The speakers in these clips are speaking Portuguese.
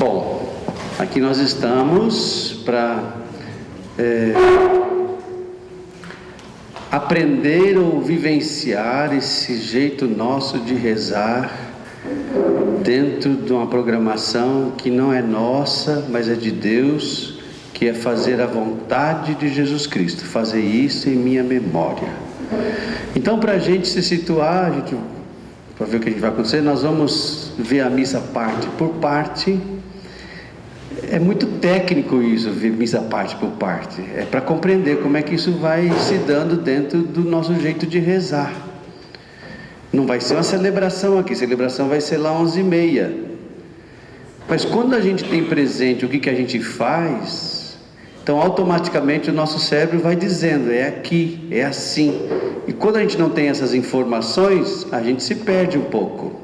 Bom, aqui nós estamos para aprender ou vivenciar esse jeito nosso de rezar dentro de uma programação que não é nossa, mas é de Deus, que é fazer a vontade de Jesus Cristo, fazer isso em minha memória. Então, para a gente se situar, para ver o que a gente vai acontecer, nós vamos ver a missa parte por parte. É muito técnico isso, ver missa parte por parte. É para compreender como é que isso vai se dando dentro do nosso jeito de rezar. Não vai ser uma celebração aqui, a celebração vai ser lá 11h30. Mas quando a gente tem presente o que a gente faz, então automaticamente o nosso cérebro vai dizendo, é aqui, é assim. E quando a gente não tem essas informações, a gente se perde um pouco.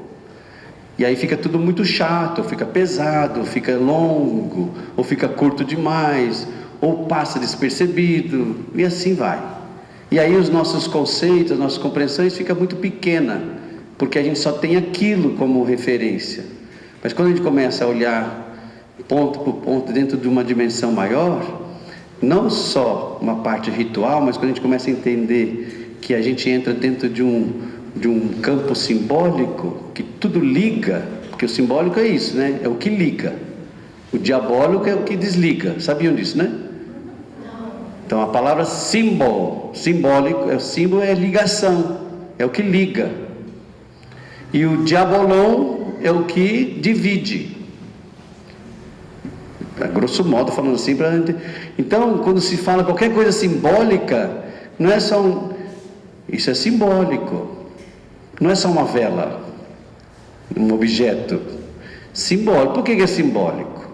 E aí fica tudo muito chato, fica pesado, fica longo, ou fica curto demais, ou passa despercebido, e assim vai. E aí os nossos conceitos, as nossas compreensões ficam muito pequenas, porque a gente só tem aquilo como referência. Mas quando a gente começa a olhar ponto por ponto dentro de uma dimensão maior, não só uma parte ritual, mas quando a gente começa a entender que a gente entra dentro de um campo simbólico, que tudo liga, porque o simbólico é isso, né? É o que liga. O diabólico é o que desliga. Sabiam disso, né? Então a palavra simbólico, o símbolo é ligação, é o que liga. E o diabolon é o que divide. A grosso modo, falando assim, então quando se fala qualquer coisa simbólica, não é só isso é simbólico. Não é só uma vela, um objeto simbólico. Por que é simbólico?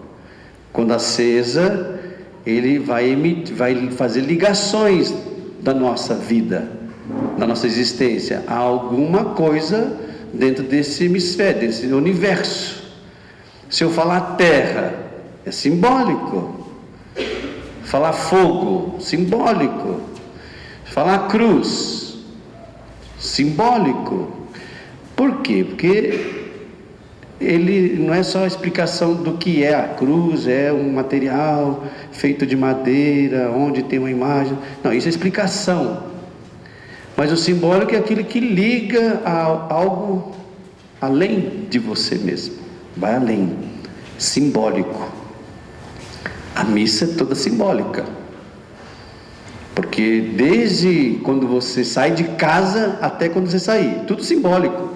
Quando acesa, ele vai fazer ligações da nossa vida, da nossa existência, a alguma coisa dentro desse hemisfério, desse universo. Se eu falar terra, é simbólico. Falar fogo, simbólico. Falar cruz, simbólico. Por quê? Porque ele não é só a explicação do que é a cruz, é um material feito de madeira, onde tem uma imagem. Não, isso é explicação. Mas o simbólico é aquilo que liga a algo além de você mesmo. Vai além. Simbólico. A missa é toda simbólica. Porque desde quando você sai de casa até quando você sair, tudo simbólico.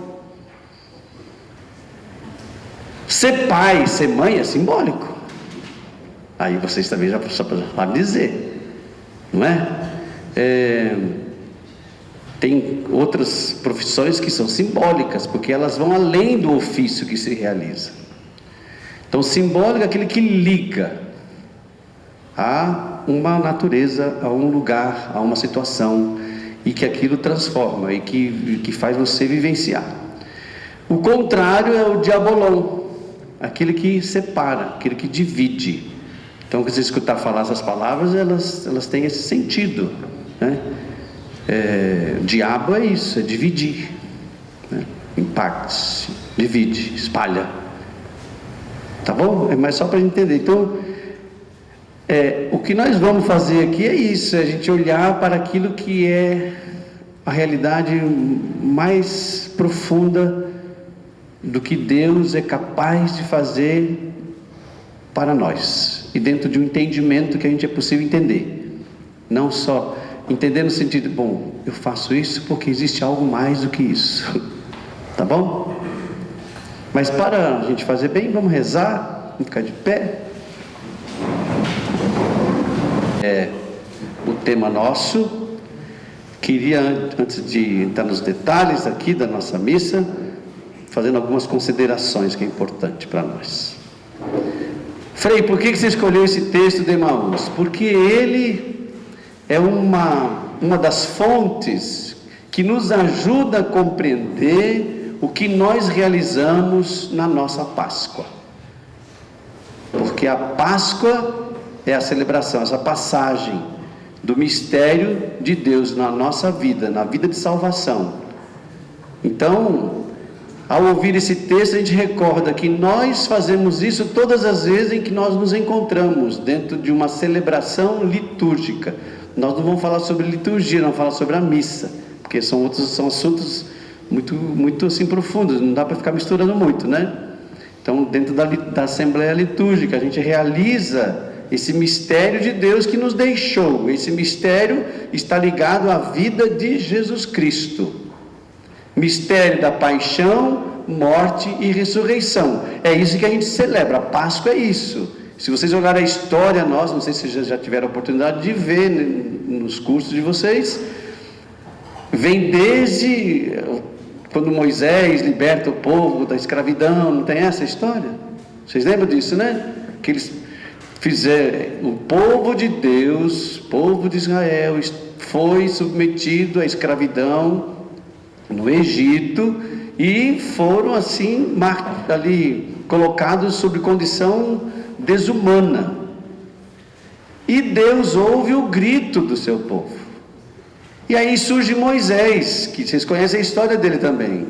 Ser pai, ser mãe é simbólico. Aí vocês também já sabem dizer, não é? Tem outras profissões que são simbólicas, porque elas vão além do ofício que se realiza. Então simbólico é aquele que liga a uma natureza, a um lugar, a uma situação, e que aquilo transforma, e que faz você vivenciar. O contrário é o diabolon, aquele que separa, aquele que divide. Então, quando você escutar falar essas palavras, elas têm esse sentido, né? Diabo é isso, é dividir, né? Em partes, divide, espalha. Tá bom? É mais só para a gente entender. Então, o que nós vamos fazer aqui é isso, é a gente olhar para aquilo que é a realidade mais profunda do que Deus é capaz de fazer para nós, e dentro de um entendimento que a gente é possível entender, não só entender no sentido, bom, eu faço isso porque existe algo mais do que isso, tá bom? Mas para a gente fazer bem, vamos rezar, vamos ficar de pé. O tema nosso. Queria, antes de entrar nos detalhes aqui da nossa missa, fazendo algumas considerações que é importante para nós. Frei, por que você escolheu esse texto de Emaús? Porque ele é uma das fontes que nos ajuda a compreender o que nós realizamos na nossa Páscoa. Porque a Páscoa é a celebração, essa passagem do mistério de Deus na nossa vida, na vida de salvação. Então, ao ouvir esse texto, a gente recorda que nós fazemos isso todas as vezes em que nós nos encontramos dentro de uma celebração litúrgica. Nós não vamos falar sobre liturgia, não vamos falar sobre a missa, porque são assuntos muito assim profundos, não dá para ficar misturando muito, né? Então, dentro da Assembleia Litúrgica, a gente realiza esse mistério de Deus que nos deixou. Esse mistério está ligado à vida de Jesus Cristo. Mistério da paixão, morte e ressurreição. É isso que a gente celebra. A Páscoa é isso. Se vocês olharem a história nossa, não sei se vocês já tiveram a oportunidade de ver nos cursos de vocês, vem desde quando Moisés liberta o povo da escravidão, não tem essa história? Vocês lembram disso, né? Que eles fizeram, o povo de Deus, o povo de Israel, foi submetido à escravidão no Egito e foram assim ali colocados sob condição desumana. E Deus ouve o grito do seu povo. E aí surge Moisés, que vocês conhecem a história dele também,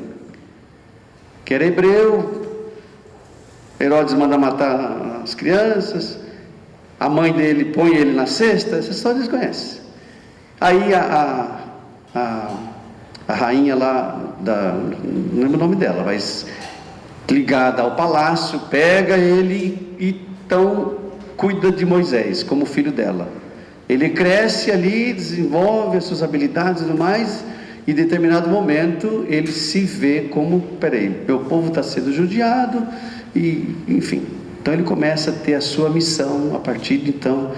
que era hebreu. Herodes manda matar as crianças, a mãe dele põe ele na cesta. Essa história vocês conhecem. Aí a rainha lá, não lembro o nome dela, mas ligada ao palácio, pega ele e então cuida de Moisés como filho dela. Ele cresce ali, desenvolve as suas habilidades e tudo mais, e em determinado momento ele se vê como, meu povo está sendo judiado, e enfim, então ele começa a ter a sua missão. A partir de então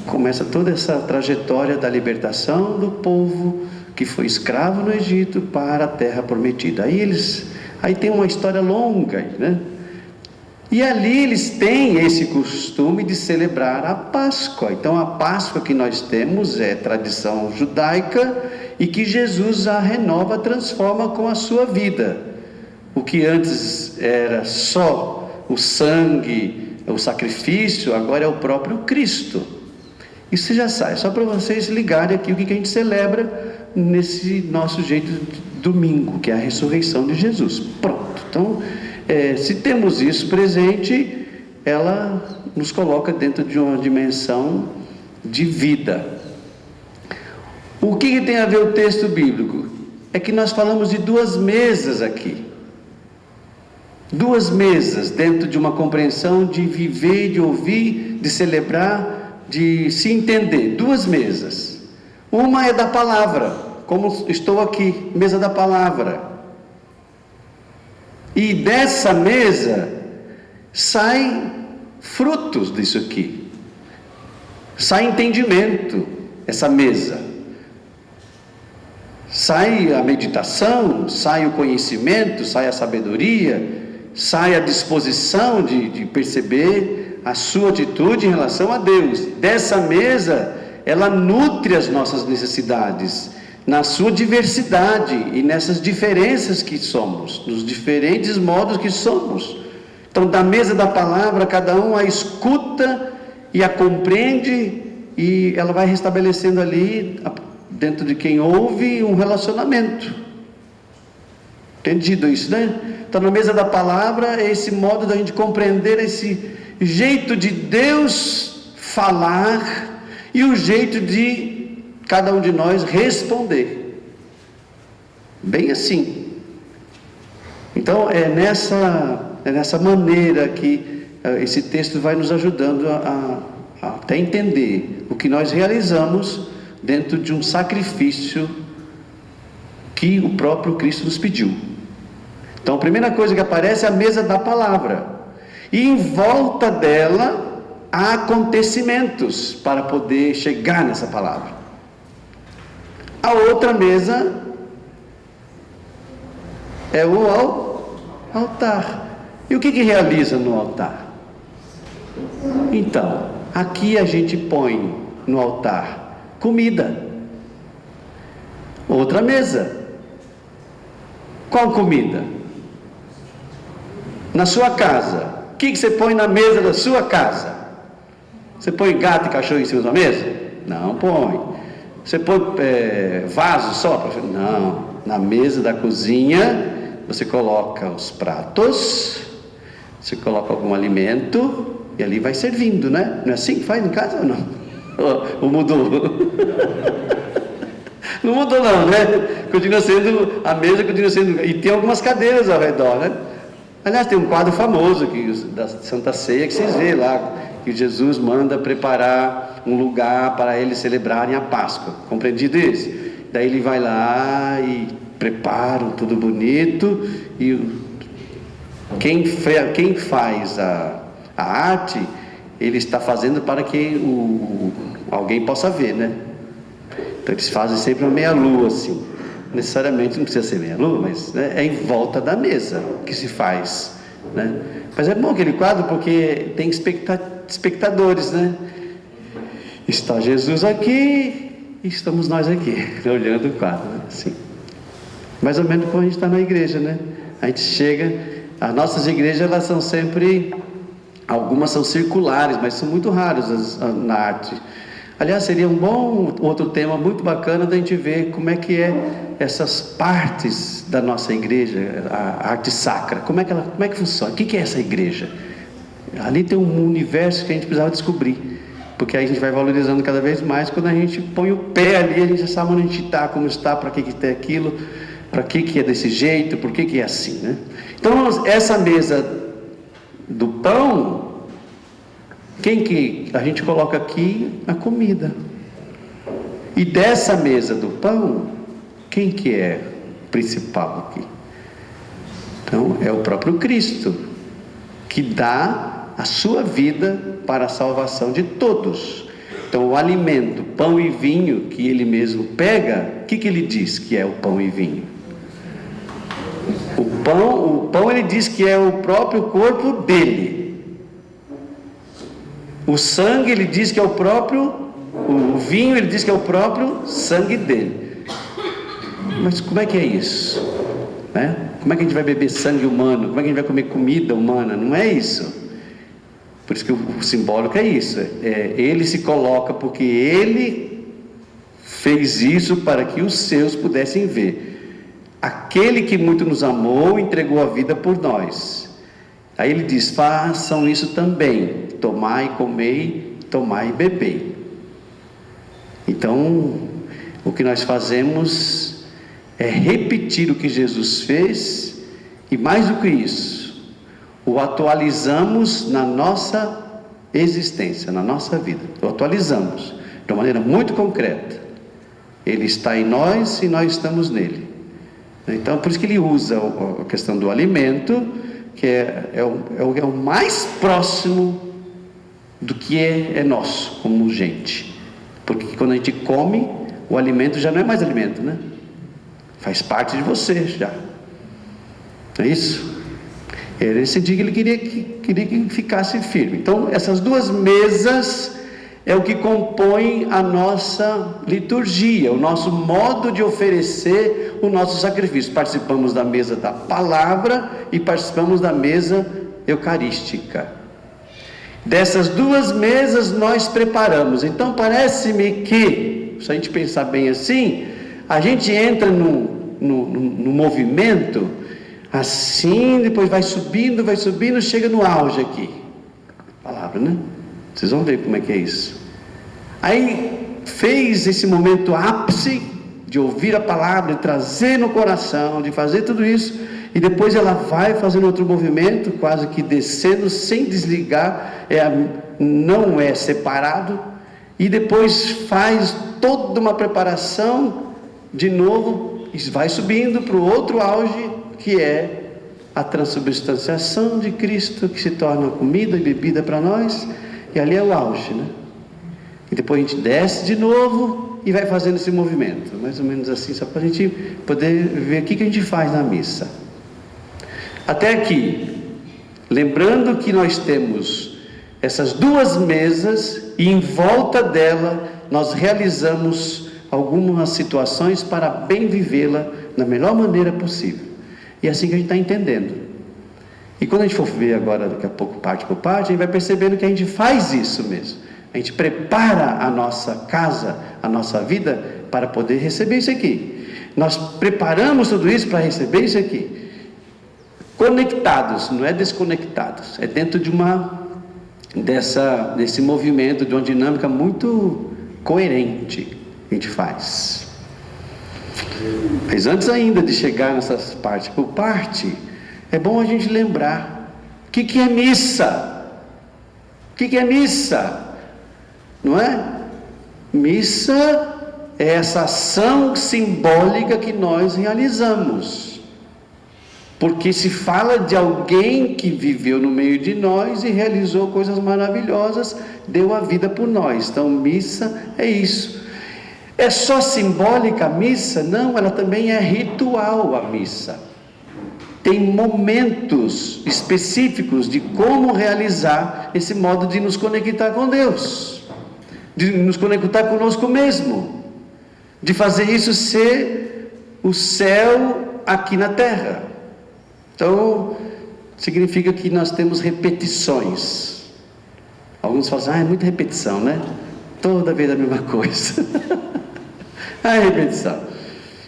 começa toda essa trajetória da libertação do povo que foi escravo no Egito para a terra prometida. Aí tem uma história longa, né? E ali eles têm esse costume de celebrar a Páscoa. Então a Páscoa que nós temos é tradição judaica e que Jesus a renova, transforma com a sua vida. O que antes era só o sangue, o sacrifício, agora é o próprio Cristo. Isso você já sabe, só para vocês ligarem aqui o que a gente celebra nesse nosso jeito de domingo, que é a ressurreição de Jesus. Pronto. Então, se temos isso presente, ela nos coloca dentro de uma dimensão de vida. O que tem a ver o texto bíblico? É que nós falamos de duas mesas aqui. Duas mesas dentro de uma compreensão de viver, de ouvir, de celebrar, de se entender. Duas mesas. Uma é da palavra, como estou aqui, mesa da palavra. E dessa mesa saem frutos disso aqui. Sai entendimento, essa mesa. Sai a meditação, sai o conhecimento, sai a sabedoria, sai a disposição de perceber a sua atitude em relação a Deus. Dessa mesa, ela nutre as nossas necessidades, na sua diversidade e nessas diferenças que somos, nos diferentes modos que somos. Então, da mesa da palavra, cada um a escuta e a compreende, e ela vai restabelecendo ali, dentro de quem ouve, um relacionamento. Entendido isso, né? Então, na mesa da palavra, é esse modo da gente compreender esse jeito de Deus falar e o jeito de cada um de nós responder. Bem assim. Então, é nessa maneira que esse texto vai nos ajudando a até entender o que nós realizamos dentro de um sacrifício que o próprio Cristo nos pediu. Então, a primeira coisa que aparece é a mesa da palavra, e em volta dela há acontecimentos para poder chegar nessa palavra. A outra mesa é o altar. E o que realiza no altar? Então, aqui a gente põe no altar comida. Outra mesa. Qual comida? Na sua casa. O que você põe na mesa da sua casa? Você põe gato e cachorro em cima da mesa? Não põe. Você põe vaso só? Não. Na mesa da cozinha Você coloca os pratos, você coloca algum alimento e ali vai servindo, né? Não é assim que faz em casa ou não? Ou mudou? Não mudou não, né? Continua sendo, a mesa continua sendo, e tem algumas cadeiras ao redor, né? Aliás, tem um quadro famoso da Santa Ceia que vocês veem lá, que Jesus manda preparar um lugar para eles celebrarem a Páscoa. Compreendido isso? Daí ele vai lá e preparam tudo bonito, e quem faz a arte, ele está fazendo para que alguém possa ver, né? Então eles fazem sempre uma meia-lua assim. Necessariamente não precisa ser meia-lua, mas né, é em volta da mesa que se faz, né? Mas é bom aquele quadro porque tem espectadores, né? Está Jesus aqui e estamos nós aqui, olhando o quadro, né? Assim. Mais ou menos como a gente está na igreja, né? A gente chega, as nossas igrejas, elas são sempre, algumas são circulares, mas são muito raras na arte. Aliás, seria um bom outro tema muito bacana da gente ver como é que é essas partes da nossa igreja, a arte sacra, como é que funciona, o que é essa igreja? Ali tem um universo que a gente precisava descobrir, porque aí a gente vai valorizando cada vez mais. Quando a gente põe o pé ali, a gente já sabe onde a gente está, como está, para que tem aquilo, para que é desse jeito, por que é assim, né? Então, essa mesa do pão, quem que a gente coloca aqui? A comida. E dessa mesa do pão, quem que é principal aqui? Então, é o próprio Cristo, que dá a sua vida para a salvação de todos. Então, o alimento, pão e vinho, que ele mesmo pega, o que ele diz que é o pão e vinho? O pão ele diz que é o próprio corpo dele. O sangue ele diz que é o vinho ele diz que é o próprio sangue dele. Mas como é que é isso? Né? Como é que a gente vai beber sangue humano? Como é que a gente vai comer comida humana? Não é isso. Por isso que o simbólico é isso. Ele se coloca porque ele fez isso para que os seus pudessem ver. Aquele que muito nos amou, entregou a vida por nós. Aí ele diz: façam isso também. Tomai, comei, tomai e bebei. Então, o que nós fazemos é repetir o que Jesus fez, e mais do que isso, o atualizamos na nossa existência, na nossa vida. O atualizamos de uma maneira muito concreta. Ele está em nós e nós estamos nele. Então, por isso que ele usa a questão do alimento, que é o mais próximo do que é nosso, como gente. Porque quando a gente come, o alimento já não é mais alimento, né? Faz parte de você já. Não é isso? Era esse dia que ele queria que ficasse firme. Então, essas duas mesas é o que compõe a nossa liturgia, o nosso modo de oferecer o nosso sacrifício. Participamos da mesa da palavra e participamos da mesa eucarística. Dessas duas mesas nós preparamos. Então parece-me que, se a gente pensar bem assim, a gente entra no movimento assim, depois vai subindo, chega no auge aqui. Palavra, né? Vocês vão ver como é que é isso. Aí fez esse momento ápice de ouvir a palavra, de trazer no coração, de fazer tudo isso, e depois ela vai fazendo outro movimento, quase que descendo, sem desligar, não é separado, e depois faz toda uma preparação de novo, e vai subindo para o outro auge, que é a transubstanciação de Cristo, que se torna comida e bebida para nós, e ali é o auge, né? E depois a gente desce de novo e vai fazendo esse movimento, mais ou menos assim, só para a gente poder ver o que a gente faz na missa. Até aqui, lembrando que nós temos essas duas mesas e em volta dela nós realizamos algumas situações para bem vivê-la da melhor maneira possível. E é assim que a gente está entendendo. E quando a gente for ver agora, daqui a pouco, parte por parte, a gente vai percebendo que a gente faz isso mesmo. A gente prepara a nossa casa, a nossa vida, para poder receber isso aqui. Nós preparamos tudo isso para receber isso aqui. conectados, não é desconectados, é dentro de desse movimento, de uma dinâmica muito coerente que a gente faz. Mas antes ainda de chegar nessas partes por parte, é bom a gente lembrar o que é missa. O que é missa? Não é? Missa é essa ação simbólica que nós realizamos, porque se fala de alguém que viveu no meio de nós e realizou coisas maravilhosas, deu a vida por nós. Então missa é isso. É só simbólica a missa? Não, ela também é ritual a missa. Tem momentos específicos de como realizar esse modo de nos conectar com Deus, de nos conectar conosco mesmo, de fazer isso ser o céu aqui na terra. Então, significa que nós temos repetições. Alguns falam assim, é muita repetição, né? Toda vez a mesma coisa. A repetição.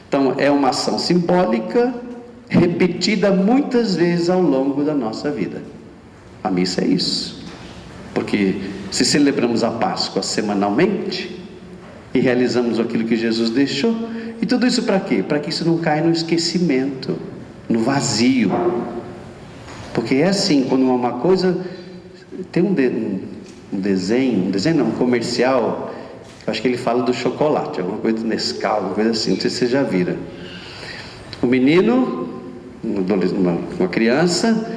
Então, é uma ação simbólica, repetida muitas vezes ao longo da nossa vida. A missa é isso. Porque se celebramos a Páscoa semanalmente e realizamos aquilo que Jesus deixou, e tudo isso para quê? Para que isso não caia no esquecimento, no vazio. Porque é assim, quando uma coisa tem um desenho não, um comercial, eu acho que ele fala do chocolate, alguma coisa do Nescau, alguma coisa assim, não sei se vocês já viram. O menino, uma criança,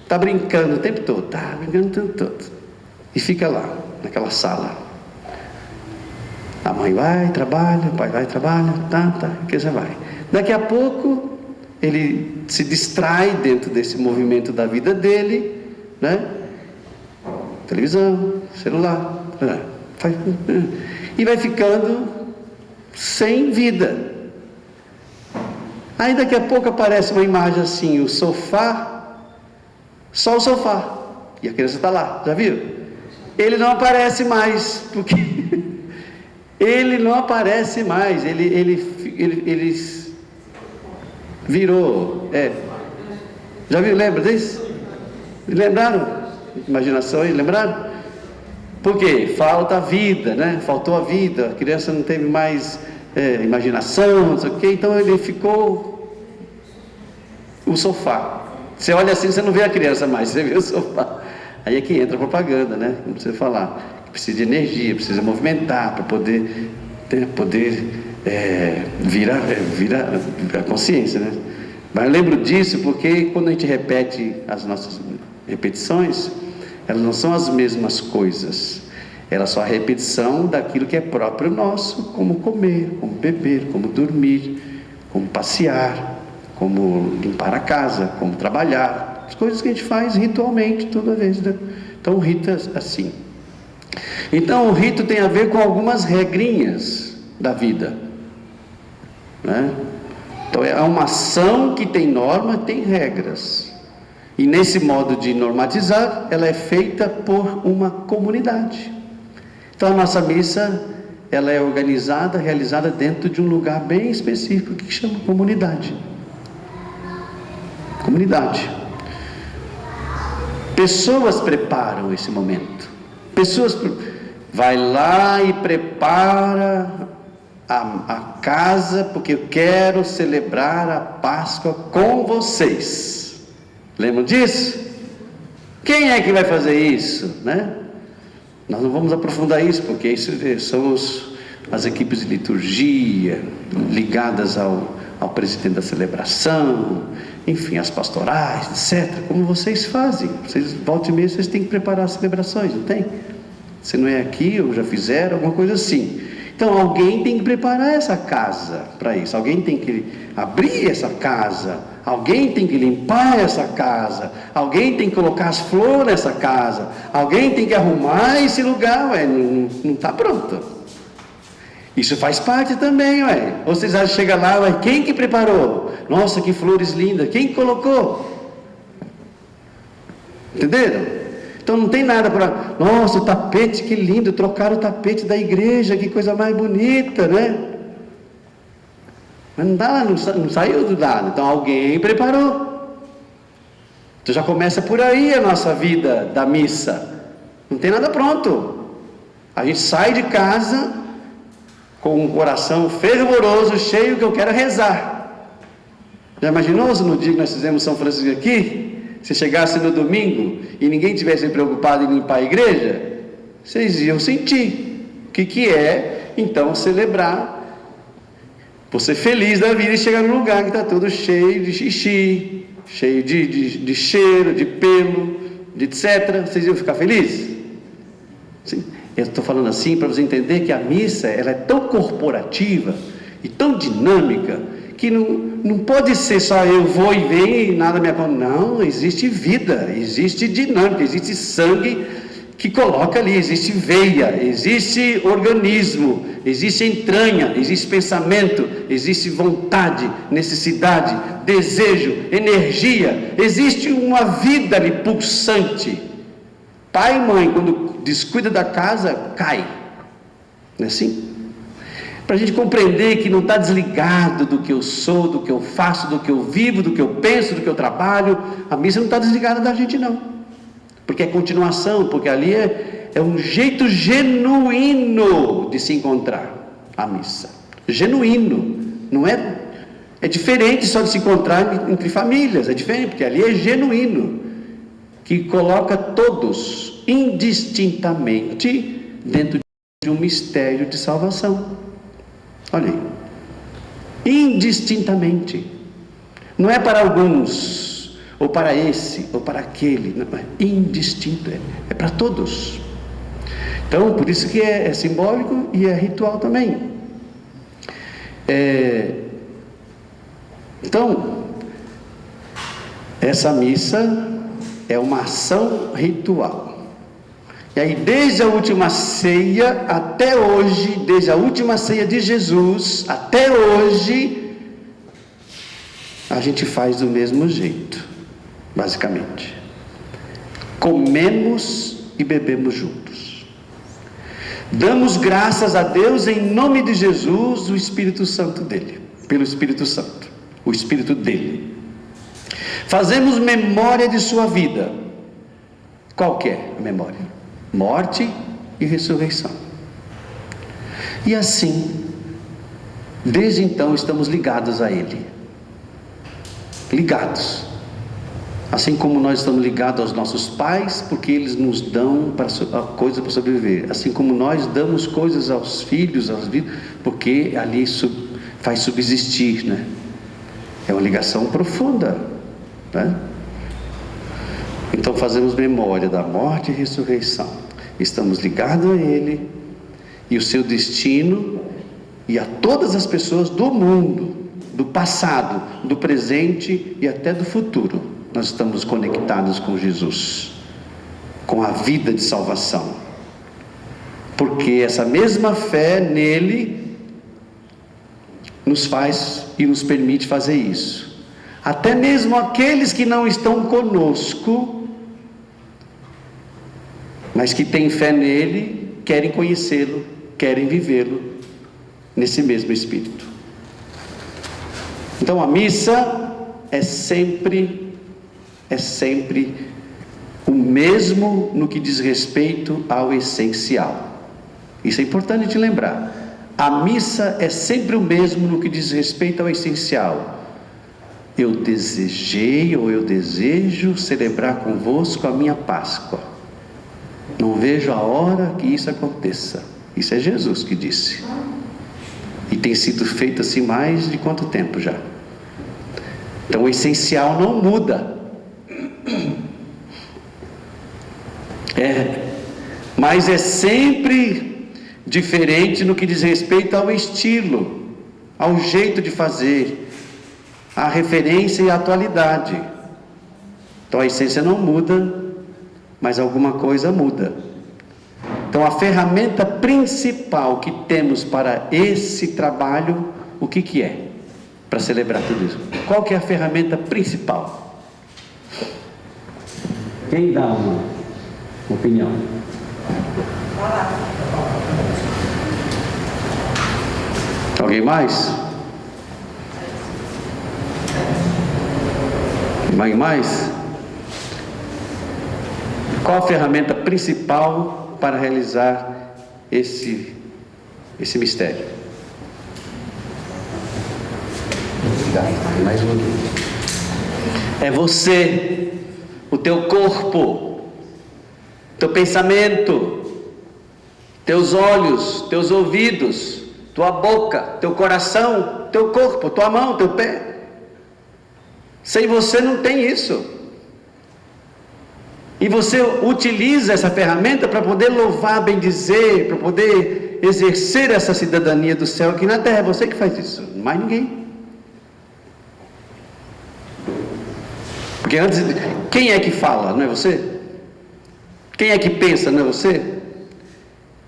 está brincando o tempo todo, e fica lá, naquela sala. A mãe vai, trabalha, o pai vai, trabalha, que já vai. Daqui a pouco, ele se distrai dentro desse movimento da vida dele, né? Televisão, celular, e vai ficando sem vida. Aí daqui a pouco aparece uma imagem assim, o sofá, só o sofá, e a criança está lá, já viu? Ele não aparece mais, porque ele não aparece mais, ele virou, já viu, lembra disso? Lembraram? Imaginação aí, lembraram? Por quê? Falta a vida, né? Faltou a vida, a criança não teve mais imaginação, não sei o quê, então ele ficou o sofá. Você olha assim, você não vê a criança mais, você vê o sofá. Aí é que entra a propaganda, né? Não precisa falar, precisa de energia, precisa movimentar para poder virar a consciência, né? Mas eu lembro disso porque quando a gente repete as nossas repetições, elas não são as mesmas coisas, elas são a repetição daquilo que é próprio nosso, como comer, como beber, como dormir, como passear, como limpar a casa, como trabalhar, as coisas que a gente faz ritualmente toda vez, né? Então o rito é assim. Então o rito tem a ver com algumas regrinhas da vida, né? Então é uma ação que tem norma, tem regras, e nesse modo de normatizar, ela é feita por uma comunidade. Então a nossa missa, ela é organizada, realizada dentro de um lugar bem específico que chama comunidade. Comunidade. Pessoas preparam esse momento. Pessoas vai lá e prepara a casa, porque eu quero celebrar a Páscoa com vocês. Lembram disso? Quem é que vai fazer isso, né? Nós não vamos aprofundar isso, porque isso são as equipes de liturgia ligadas ao presidente da celebração, enfim, as pastorais, etc. Como vocês fazem? Vocês, volta e meia, vocês têm que preparar as celebrações, não tem? Se não é aqui, ou já fizeram, alguma coisa assim. Então alguém tem que preparar essa casa para isso, alguém tem que abrir essa casa, alguém tem que limpar essa casa, alguém tem que colocar as flores nessa casa, alguém tem que arrumar esse lugar, não está pronto. Isso faz parte também, Ou vocês acham que chega lá, quem que preparou? Nossa, que flores lindas, quem que colocou? Entenderam? Então não tem nada para, nossa, o tapete, que lindo, trocaram o tapete da igreja, que coisa mais bonita, né? Mas não dá, não saiu do nada. Então alguém preparou. Então já começa por aí a nossa vida da missa. Não tem nada pronto. A gente sai de casa com um coração fervoroso, cheio, que eu quero rezar. Já imaginou se no dia que nós fizemos São Francisco aqui, se chegasse no domingo e ninguém tivesse preocupado em limpar a igreja, vocês iam sentir o que é, então, celebrar. Você feliz da vida e chegar num lugar que está todo cheio de xixi, cheio de cheiro, de pelo, de etc. Vocês iam ficar felizes? Sim. Eu estou falando assim para você entender que a missa, ela é tão corporativa e tão dinâmica, que não pode ser só eu vou e venho e nada me acontece. Não, existe vida, existe dinâmica, existe sangue que coloca ali, existe veia, existe organismo, existe entranha, existe pensamento, existe vontade, necessidade, desejo, energia, existe uma vida ali pulsante. Pai e mãe, quando descuida da casa, cai. Não é assim? Para a gente compreender que não está desligado do que eu sou, do que eu faço, do que eu vivo, do que eu penso, do que eu trabalho, a missa não está desligada da gente não. Porque é continuação, porque ali é um jeito genuíno de se encontrar a missa. Genuíno, não é... É diferente só de se encontrar entre famílias, é diferente, porque ali é genuíno, que coloca todos indistintamente dentro de um mistério de salvação. Olha aí, indistintamente, não é para alguns, ou para esse, ou para aquele, não, é indistinto, é para todos. Então, por isso que é simbólico e é ritual também. Então, essa missa é uma ação ritual. E aí, desde a última ceia até hoje, desde a última ceia de Jesus até hoje, a gente faz do mesmo jeito, basicamente. Comemos e bebemos juntos. Damos graças a Deus em nome de Jesus, o Espírito Santo dele, pelo Espírito Santo, o Espírito dele. Fazemos memória de sua vida. Qual que é a memória? Morte e ressurreição. E assim, desde então estamos ligados a Ele. Ligados. Assim como nós estamos ligados aos nossos pais, porque eles nos dão coisa para sobreviver. Assim como nós damos coisas aos filhos, porque ali faz subsistir, né? É uma ligação profunda, né? Então fazemos memória da morte e ressurreição. Estamos ligados a Ele e o seu destino e a todas as pessoas do mundo, do passado, do presente e até do futuro. Nós estamos conectados com Jesus, com a vida de salvação. Porque essa mesma fé nele nos faz e nos permite fazer isso. Até mesmo aqueles que não estão conosco, mas que têm fé nele, querem conhecê-lo, querem vivê-lo nesse mesmo espírito. Então a missa é sempre o mesmo no que diz respeito ao essencial. Isso é importante de lembrar. A missa é sempre o mesmo no que diz respeito ao essencial. Eu desejei ou eu desejo celebrar convosco a minha Páscoa. Não vejo a hora que isso aconteça. Isso é Jesus que disse. E tem sido feito assim mais de quanto tempo já? Então o essencial não muda. Mas é sempre diferente no que diz respeito ao estilo, ao jeito de fazer, à referência e à atualidade. Então a essência não muda, mas alguma coisa muda. Então a ferramenta principal que temos para esse trabalho, o que é? Para celebrar tudo isso. Qual que é a ferramenta principal? Quem dá uma opinião? Alguém mais? Mais? Qual a ferramenta principal para realizar esse mistério? Mais um aqui. É você, o teu corpo, teu pensamento, teus olhos, teus ouvidos, tua boca, teu coração, teu corpo, tua mão, teu pé. Sem você não tem isso. E você utiliza essa ferramenta para poder louvar, bendizer, para poder exercer essa cidadania do céu aqui na terra. É você que faz isso, mais ninguém. Porque antes, quem é que fala? Não é você? Quem é que pensa? Não é você?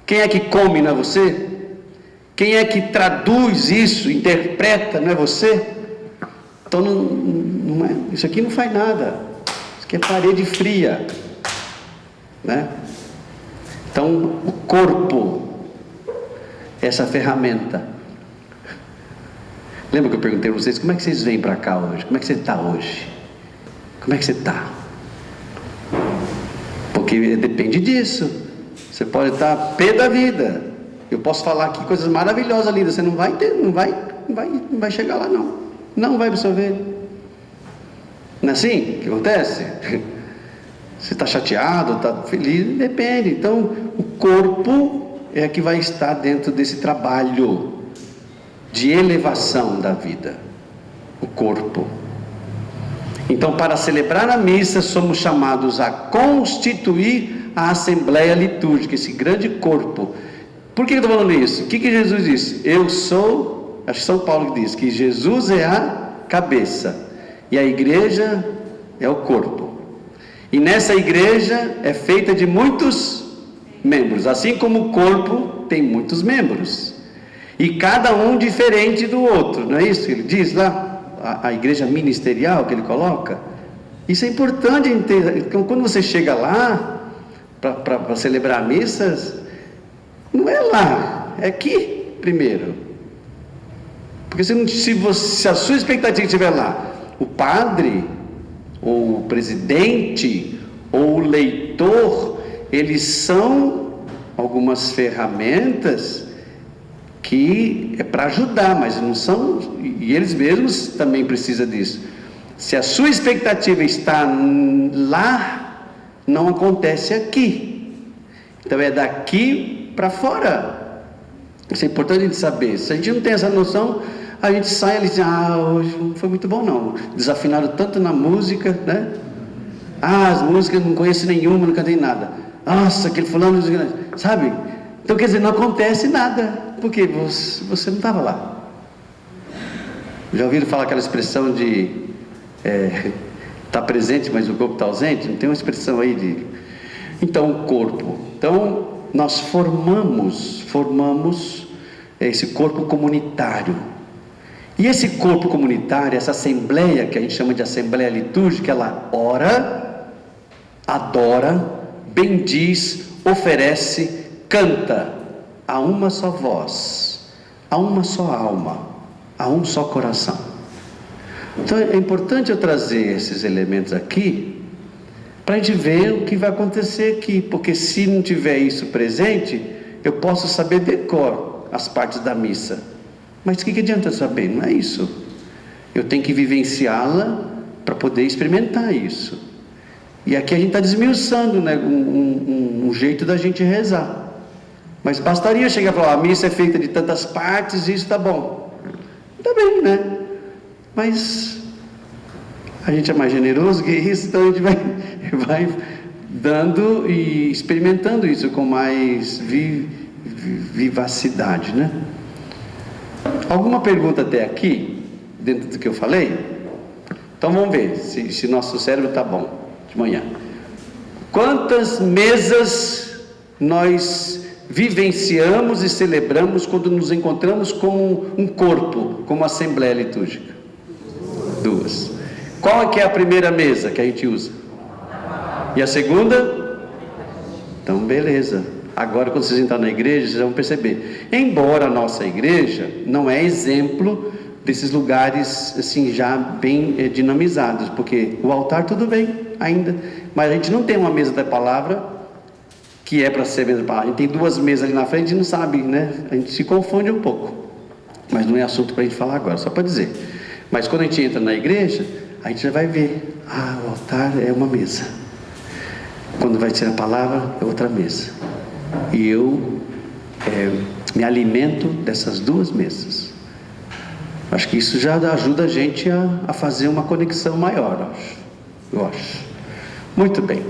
Quem é que come? Não é você? Quem é que traduz isso, interpreta? Não é você? Então não é, isso aqui não faz nada. Isso aqui é parede fria, né? Então o corpo, essa ferramenta. Lembra que eu perguntei a vocês, como é que vocês vêm para cá hoje? Como é que você está hoje? Como é que você está? Porque depende disso. Você pode estar pé da vida. Eu posso falar aqui coisas maravilhosas, lindas. Você não vai ter, não vai chegar lá não. Não vai absorver. Não é assim que acontece? Você está chateado, está feliz, depende. Então, o corpo é que vai estar dentro desse trabalho de elevação da vida. O corpo. Então, para celebrar a missa, somos chamados a constituir a Assembleia Litúrgica, esse grande corpo. Por que eu estou falando isso? O que Jesus disse? Eu sou, acho que São Paulo que diz, que Jesus é a cabeça, e a igreja é o corpo. E nessa igreja é feita de muitos membros, assim como o corpo tem muitos membros. E cada um diferente do outro, não é isso que ele diz lá? A igreja ministerial que ele coloca. Isso é importante entender. Então, quando você chega lá para celebrar missas, não é lá, é aqui primeiro. Porque se a sua expectativa estiver lá, o padre, ou o presidente, ou o leitor, eles são algumas ferramentas que é para ajudar, mas não são, e eles mesmos também precisam disso. Se a sua expectativa está lá, não acontece aqui. Então é daqui para fora. Isso é importante a gente saber. Se a gente não tem essa noção, a gente sai ali e diz, hoje não foi muito bom não. Desafinaram tanto na música, né? As músicas não conheço nenhuma, não cantei nada. Nossa, aquele fulano, sabe? Então quer dizer, não acontece nada. Porque você não estava lá. Já ouviram falar aquela expressão de está presente, mas o corpo está ausente? Não tem uma expressão aí de... Então, o corpo. Então, nós formamos esse corpo comunitário. E esse corpo comunitário, essa assembleia, que a gente chama de assembleia litúrgica, ela ora, adora, bendiz, oferece, canta, a uma só voz, a uma só alma, a um só coração. Então é importante eu trazer esses elementos aqui, para a gente ver o que vai acontecer aqui, porque se não tiver isso presente, eu posso saber de cor as partes da missa, mas o que adianta saber? Não é isso. Eu tenho que vivenciá-la para poder experimentar isso. E aqui a gente está desmiuçando, né, um jeito da gente rezar. Mas bastaria chegar e falar, a missa é feita de tantas partes e isso está bom. Está bem, né? Mas a gente é mais generoso que isso, então a gente vai dando e experimentando isso com mais vivacidade, né? Alguma pergunta até aqui, dentro do que eu falei? Então vamos ver se nosso cérebro está bom de manhã. Quantas mesas nós vivenciamos e celebramos quando nos encontramos como um corpo, como assembleia litúrgica? 2. Qual é que é a primeira mesa que a gente usa? E a segunda? Então beleza. Agora quando vocês entrarem na igreja, vocês vão perceber. Embora a nossa igreja não é exemplo desses lugares assim já bem dinamizados, porque o altar tudo bem, ainda, mas a gente não tem uma mesa da palavra, que é para ser a mesa da palavra. A gente tem duas mesas ali na frente e não sabe, né? A gente se confunde um pouco. Mas não é assunto para a gente falar agora, só para dizer. Mas quando a gente entra na igreja, a gente já vai ver, o altar é uma mesa. Quando vai ser a palavra, é outra mesa. E eu me alimento dessas duas mesas. Acho que isso já ajuda a gente a fazer uma conexão maior, eu acho. Muito bem.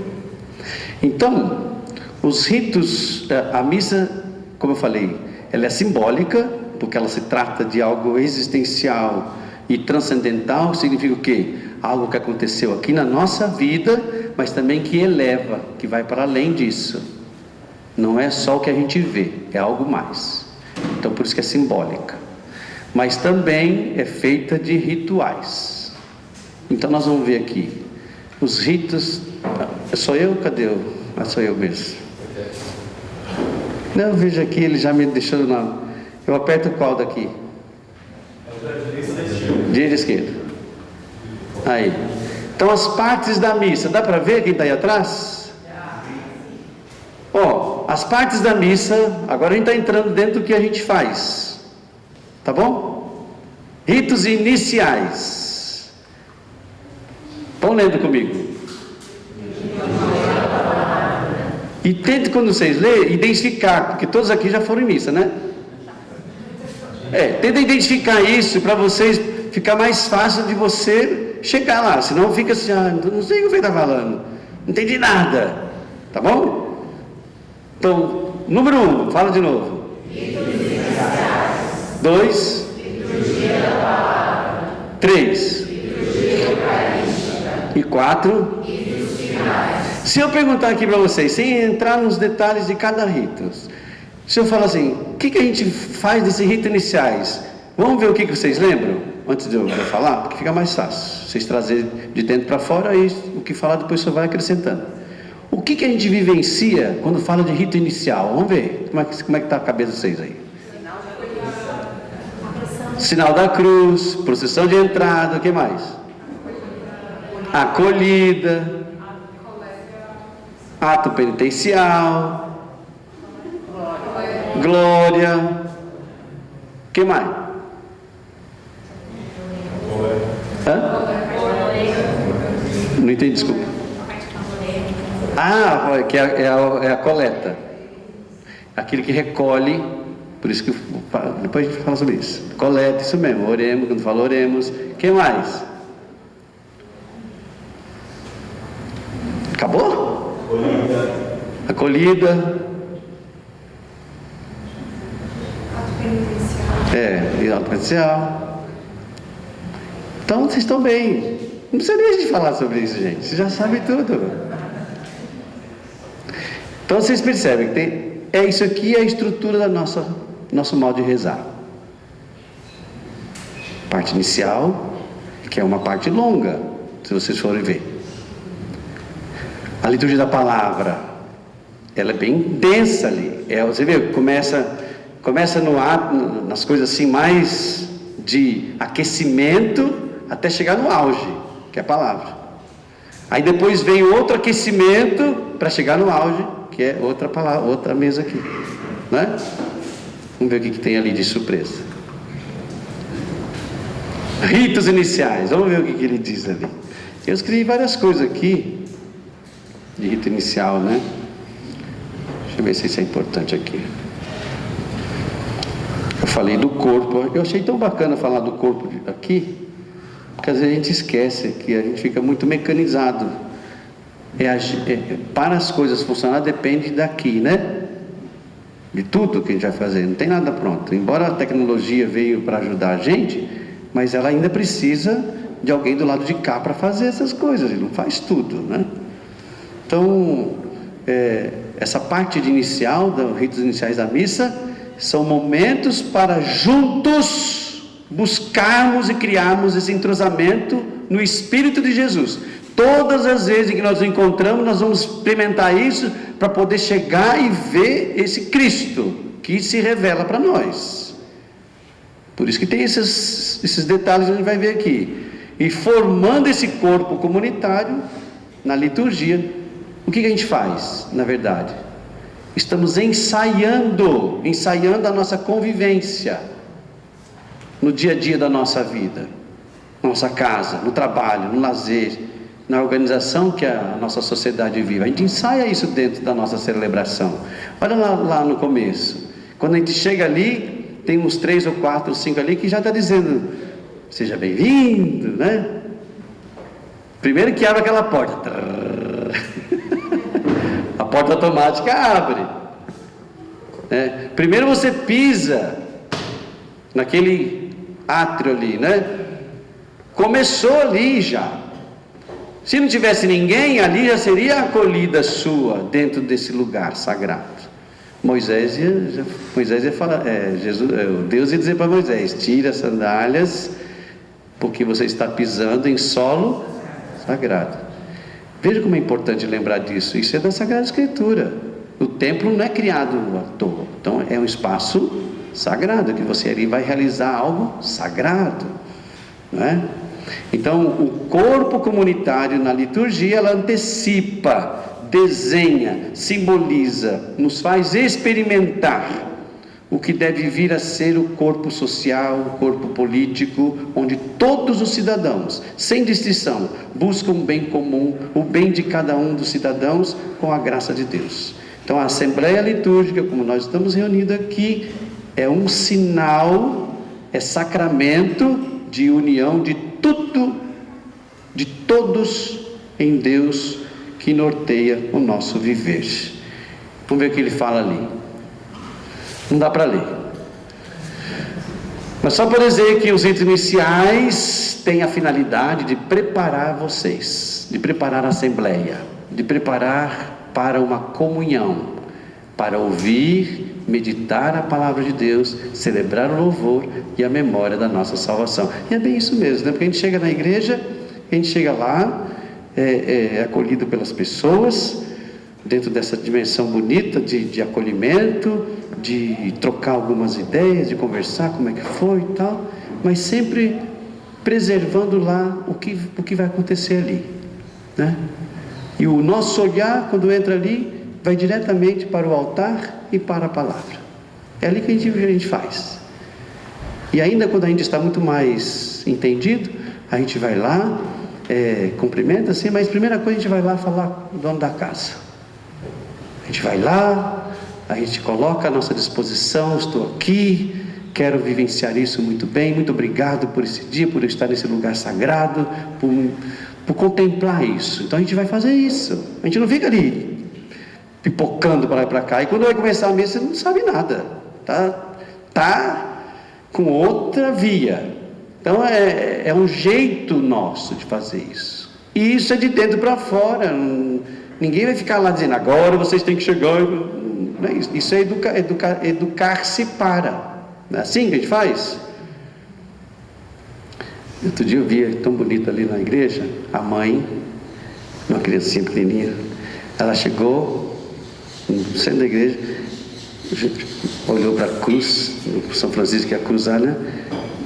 Então, os ritos, a missa, como eu falei, ela é simbólica, porque ela se trata de algo existencial e transcendental. Significa o quê? Algo que aconteceu aqui na nossa vida, mas também que eleva, que vai para além disso. Não é só o que a gente vê, é algo mais. Então, por isso que é simbólica. Mas também é feita de rituais. Então nós vamos ver aqui os ritos. Sou eu? Cadê eu? Sou eu mesmo. Não, veja aqui, ele já me deixou na... Eu aperto qual daqui? Direita e esquerda. Aí. Então as partes da missa, dá para ver quem está aí atrás? As partes da missa, agora a gente está entrando dentro do que a gente faz. Tá bom? Ritos iniciais. Estão lendo comigo? E tente, quando vocês lerem, identificar, porque todos aqui já foram em missa, né? Tenta identificar isso para vocês ficar mais fácil de você chegar lá. Senão fica assim, não sei o que você está falando, não entendi nada. Tá bom? Então, número 1, fala de novo. 2, 3 e 4. Se eu perguntar aqui para vocês, sem entrar nos detalhes de cada rito, se eu falar assim, o que a gente faz desses ritos iniciais? Vamos ver o que vocês lembram? Antes de eu falar, porque fica mais fácil. Vocês trazerem de dentro para fora, e o que falar depois só vai acrescentando. O que a gente vivencia quando fala de rito inicial? Vamos ver, como é que está a cabeça de vocês aí? Sinal da cruz, procissão de entrada, o que mais? Acolhida, ato penitencial, glória, o que mais? Não entendi, desculpa. Que é a coleta, aquele que recolhe. Por isso que depois a gente fala sobre isso. Coleta, isso mesmo, oremos, quando fala oremos. Quem mais? Acabou? Acolhida. Ato penitencial. Então vocês estão bem. Não precisa nem a gente falar sobre isso, gente. Vocês já sabem tudo. Então vocês percebem que isso aqui é a estrutura da nosso modo de rezar. Parte inicial, que é uma parte longa, se vocês forem ver. A liturgia da palavra, ela é bem densa ali. Você vê, começa no ato, nas coisas assim mais de aquecimento, até chegar no auge, que é a palavra. Aí depois vem outro aquecimento para chegar no auge, que é outra palavra, outra mesa aqui, né? Vamos ver o que tem ali de surpresa. Ritos iniciais, vamos ver o que ele diz ali. Eu escrevi várias coisas aqui de rito inicial, né? Deixa eu ver se isso é importante aqui. Eu falei do corpo. Eu achei tão bacana falar do corpo aqui, porque às vezes a gente esquece que a gente fica muito mecanizado. Para as coisas funcionar depende daqui, né? De tudo que a gente vai fazer, não tem nada pronto. Embora a tecnologia veio para ajudar a gente, mas ela ainda precisa de alguém do lado de cá para fazer essas coisas, ele não faz tudo, né? Então, essa parte inicial, dos ritos iniciais da missa, são momentos para juntos buscarmos e criarmos esse entrosamento no Espírito de Jesus. Todas as vezes que nós nos encontramos, nós vamos experimentar isso para poder chegar e ver esse Cristo que se revela para nós. Por isso que tem esses detalhes que a gente vai ver aqui. E formando esse corpo comunitário, na liturgia, o que a gente faz, na verdade? Estamos ensaiando a nossa convivência no dia a dia da nossa vida, na nossa casa, no trabalho, no lazer, na organização que a nossa sociedade vive. A gente ensaia isso dentro da nossa celebração. Olha lá no começo, quando a gente chega ali, tem uns 3 ou 4 ou 5 ali que já está dizendo, seja bem-vindo, né? Primeiro que abre aquela porta, a porta automática abre, né? Primeiro você pisa naquele átrio ali, né? Começou ali já. Se não tivesse ninguém ali, já seria a acolhida sua dentro desse lugar sagrado. Moisés ia falar, Deus ia dizer para Moisés: tira as sandálias, porque você está pisando em solo sagrado. Veja como é importante lembrar disso. Isso é da Sagrada Escritura. O templo não é criado à toa. Então é um espaço sagrado, que você ali vai realizar algo sagrado, não é? Então o corpo comunitário na liturgia, ela antecipa, desenha, simboliza, nos faz experimentar o que deve vir a ser o corpo social, o corpo político, onde todos os cidadãos, sem distinção, buscam o bem comum, o bem de cada um dos cidadãos, com a graça de Deus. Então a Assembleia Litúrgica, como nós estamos reunidos aqui, é um sinal, é sacramento de união de tudo, de todos em Deus, que norteia o nosso viver. Vamos ver o que ele fala ali. Não dá para ler, mas só para dizer que os ritos iniciais têm a finalidade de preparar vocês, de preparar a Assembleia, de preparar para uma comunhão, para ouvir, meditar a palavra de Deus, celebrar o louvor e a memória da nossa salvação. E é bem isso mesmo, né? Porque a gente chega na igreja, a gente chega lá, é acolhido pelas pessoas, dentro dessa dimensão bonita de acolhimento, de trocar algumas ideias, de conversar como é que foi e tal, mas sempre preservando lá o que vai acontecer ali, né? E o nosso olhar, quando entra ali, vai diretamente para o altar e para a palavra. É ali que a gente faz. E ainda quando a gente está muito mais entendido, a gente vai lá, cumprimenta assim, mas a primeira coisa a gente vai lá falar com o dono da casa. A gente vai lá, a gente coloca à nossa disposição: estou aqui, quero vivenciar isso muito bem, muito obrigado por esse dia, por estar nesse lugar sagrado, por contemplar isso. Então a gente vai fazer isso, a gente não fica ali pipocando para lá e para cá, e quando vai começar a missa você não sabe nada, tá com outra via. Então é um jeito nosso de fazer isso, e isso é de dentro para fora. Ninguém vai ficar lá dizendo: agora vocês têm que chegar. Não é isso. Isso é educar-se para. Não é assim que a gente faz? Outro dia eu vi tão bonito ali na igreja, a mãe, uma criancinha pequenininha, ela chegou no centro da igreja, olhou para a cruz, São Francisco que ia cruzar, né?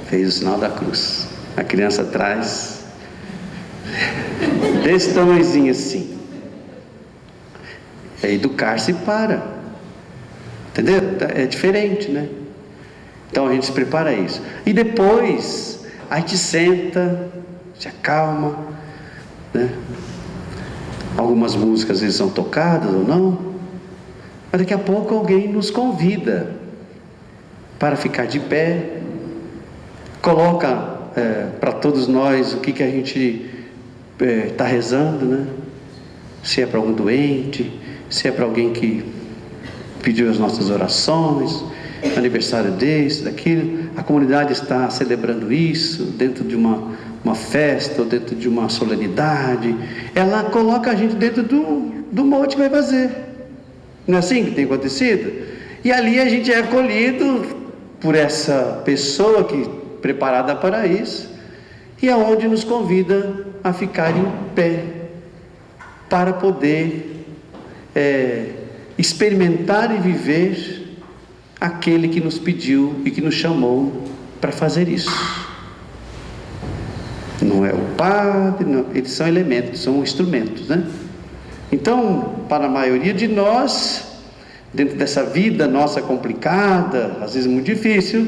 Fez o sinal da cruz. A criança atrás, desse tamanhozinho assim. É educar-se para. Entendeu? É diferente, né? Então a gente se prepara a isso. E depois a gente senta, se acalma, né? Algumas músicas às vezes são tocadas ou não, mas daqui a pouco alguém nos convida para ficar de pé, coloca para todos nós o que a gente está rezando, né? Se é para algum doente, se é para alguém que pediu as nossas orações, aniversário desse, daquilo, a comunidade está celebrando isso dentro de uma festa, ou dentro de uma solenidade. Ela coloca a gente dentro do monte que vai fazer. Não é assim que tem acontecido? E ali a gente é acolhido por essa pessoa que preparada para isso, e aonde nos convida a ficar em pé para poder experimentar e viver aquele que nos pediu e que nos chamou para fazer isso. Não é o padre, não, eles são elementos, são instrumentos, né? Então, para a maioria de nós, dentro dessa vida nossa complicada, às vezes muito difícil,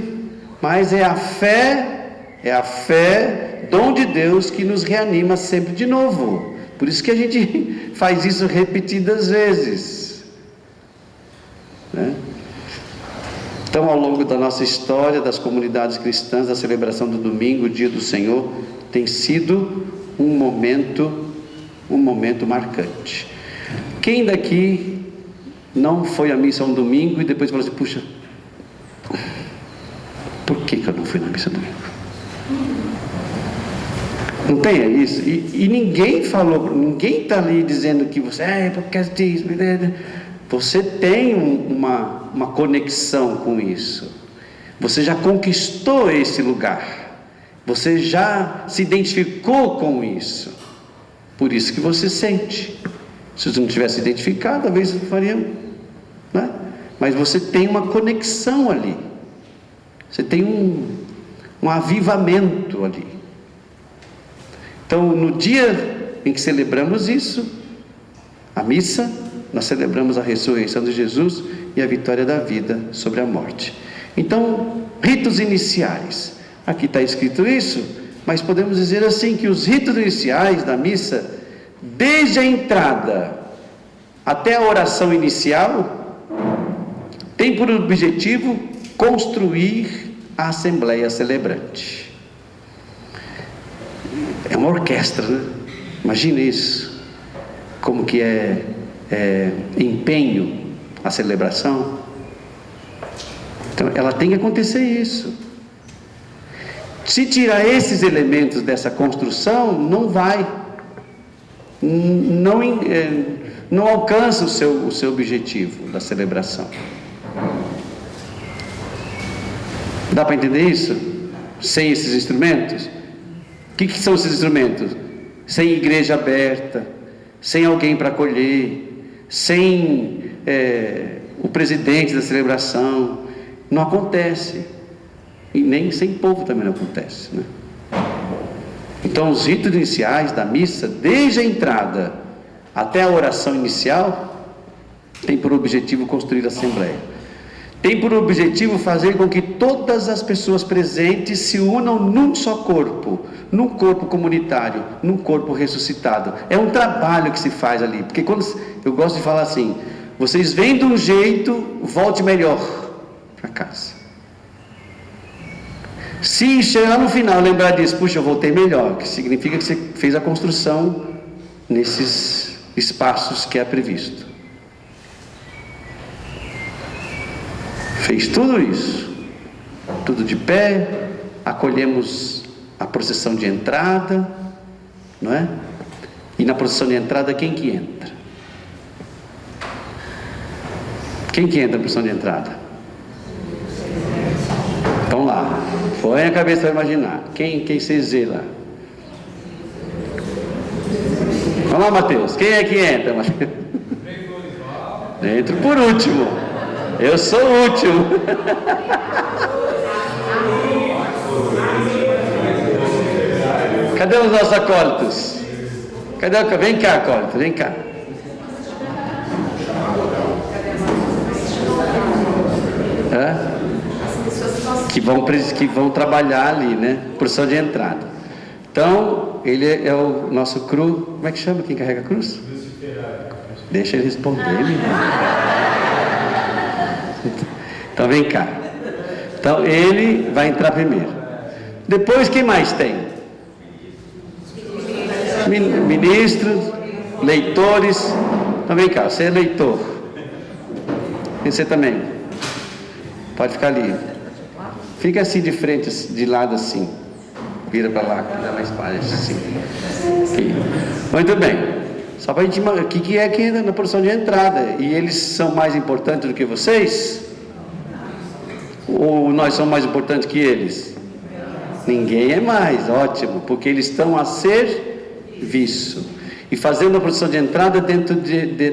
mas é a fé, dom de Deus, que nos reanima sempre de novo. Por isso que a gente faz isso repetidas vezes, né? Então, ao longo da nossa história, das comunidades cristãs, da celebração do domingo, o dia do Senhor, tem sido um momento marcante. Quem daqui não foi à missa um domingo e depois falou assim: puxa, por que eu não fui na missa domingo? Não tem isso? E ninguém falou, ninguém está ali dizendo que você por causa disso. Você tem uma conexão com isso. Você já conquistou esse lugar. Você já se identificou com isso. Por isso que você sente. Se você não tivesse identificado, talvez você faria, né? Mas você tem uma conexão ali. Você tem um avivamento ali. Então, no dia em que celebramos isso, a missa, nós celebramos a ressurreição de Jesus e a vitória da vida sobre a morte. Então, ritos iniciais. Aqui está escrito isso, mas podemos dizer assim, que os ritos iniciais da missa, desde a entrada até a oração inicial, tem por objetivo construir a Assembleia Celebrante. É uma orquestra, né? Imagina isso, como que é empenho a celebração. Então ela tem que acontecer isso. Se tirar esses elementos dessa construção, não alcança o seu objetivo da celebração. Dá para entender isso? Sem esses instrumentos? O que são esses instrumentos? Sem igreja aberta, sem alguém para acolher, sem o presidente da celebração, não acontece. E nem sem povo também não acontece, né? Então, os ritos iniciais da missa, desde a entrada até a oração inicial, tem por objetivo construir a Assembleia. Tem por objetivo fazer com que todas as pessoas presentes se unam num só corpo, num corpo comunitário, num corpo ressuscitado. É um trabalho que se faz ali, porque quando eu gosto de falar assim: vocês vêm de um jeito, volte melhor para casa. Se chegar no final lembrar disso, puxa, eu voltei melhor, que significa que você fez a construção nesses espaços que é previsto. Fez tudo isso, tudo de pé, acolhemos a procissão de entrada, não é? E na procissão de entrada, quem que entra? Quem que entra na procissão de entrada? Vamos lá, põe a cabeça para imaginar. Quem vocês vê lá? Vamos lá, Mateus, quem é que entra, Mateus? Entro por último. Eu sou o último. Cadê os nossos acólitos? Vem cá, acólito, vem cá. Que vão trabalhar ali, né? Procissão de entrada. Então, ele é o nosso cru. Como é que chama quem carrega a cruz? Deixa ele responder, Então vem cá. Então ele vai entrar primeiro. Depois quem mais tem? Ministros, leitores. Então vem cá, você é leitor. E você também. Pode ficar ali. Fica assim de frente, de lado assim. Vira para lá, que dá mais página assim. Aqui. Muito bem. Só para a gente. O que é que entra na procissão de entrada? E eles são mais importantes do que vocês? Ou nós somos mais importantes que eles? Ninguém é mais, ótimo, porque eles estão a serviço. E fazendo a procissão de entrada dentro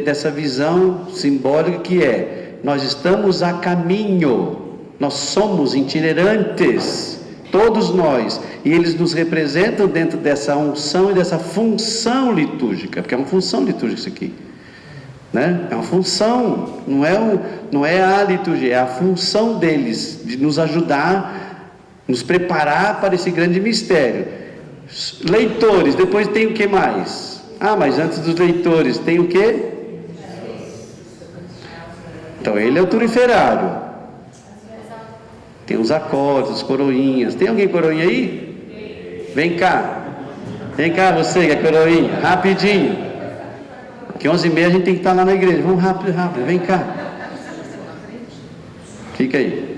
dessa visão simbólica que é: nós estamos a caminho, nós somos itinerantes, todos nós, e eles nos representam dentro dessa unção e dessa função litúrgica, porque é uma função litúrgica isso aqui, né? É uma função, não é a liturgia, é a função deles, de nos ajudar, nos preparar para esse grande mistério. Leitores, depois tem o que mais? Mas antes dos leitores tem o que? Então ele é o turiferário. Tem os acordes, as coroinhas. Tem alguém coroinha aí? Vem cá você que é coroinha, rapidinho, que 11h30 a gente tem que estar lá na igreja. Vamos rápido, vem cá, fica aí.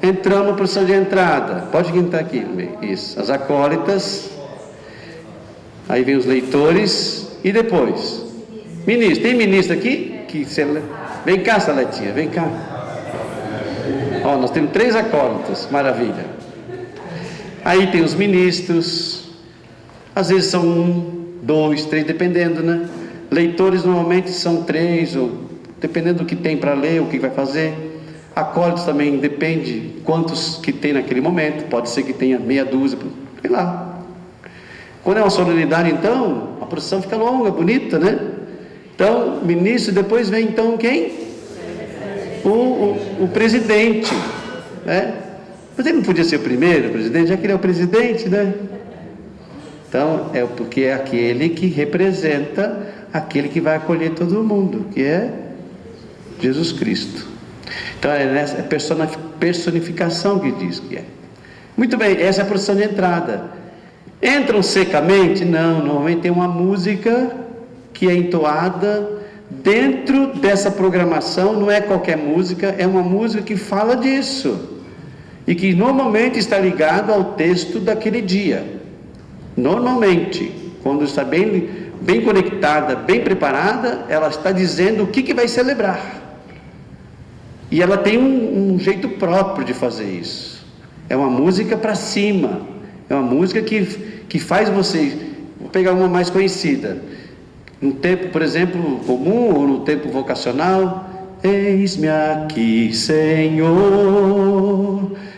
Entramos no procissão de entrada. Pode quem está aqui, isso, as acólitas. Aí vem os leitores. E depois? Ministro, tem ministro aqui? Vem cá, Saletinha, vem cá. Nós temos 3 acólitas, maravilha. Aí tem os ministros. Às vezes são 1, 2, 3, dependendo, né? Leitores normalmente são 3, ou dependendo do que tem para ler, o que vai fazer. Acólitos também depende quantos que tem naquele momento. Pode ser que tenha meia dúzia, sei lá. Quando é uma solenidade, então, a procissão fica longa, bonita, né? Então, ministro, depois vem então quem? O presidente, né? Mas ele não podia ser o primeiro presidente, já que ele é o presidente, né? Então, porque é aquele que representa aquele que vai acolher todo mundo, que é Jesus Cristo. Então, é nessa personificação que diz que é. Muito bem, essa é a procissão de entrada. Entram secamente? Não, normalmente tem uma música que é entoada dentro dessa programação. Não é qualquer música, é uma música que fala disso, e que normalmente está ligado ao texto daquele dia. Normalmente, quando está bem conectada, bem preparada, ela está dizendo o que vai celebrar. E ela tem um jeito próprio de fazer isso. É uma música para cima. É uma música que faz você... Vou pegar uma mais conhecida. No tempo, por exemplo, comum, ou no tempo vocacional. Eis-me aqui, Senhor,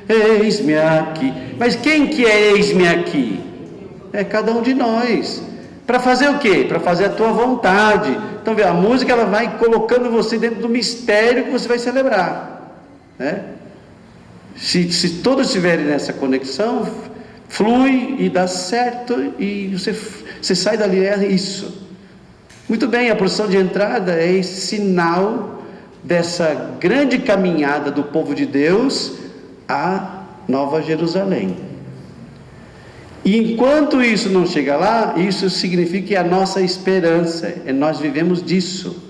eis-me aqui. Mas quem que é eis-me aqui? É cada um de nós. Para fazer o quê? Para fazer a tua vontade. Então, a música ela vai colocando você dentro do mistério que você vai celebrar, né? Se todos estiverem nessa conexão, flui e dá certo, e você sai dali, é isso. Muito bem, a procissão de entrada é esse sinal dessa grande caminhada do povo de Deus à Nova Jerusalém. E enquanto isso não chega lá, isso significa que é a nossa esperança, nós vivemos disso,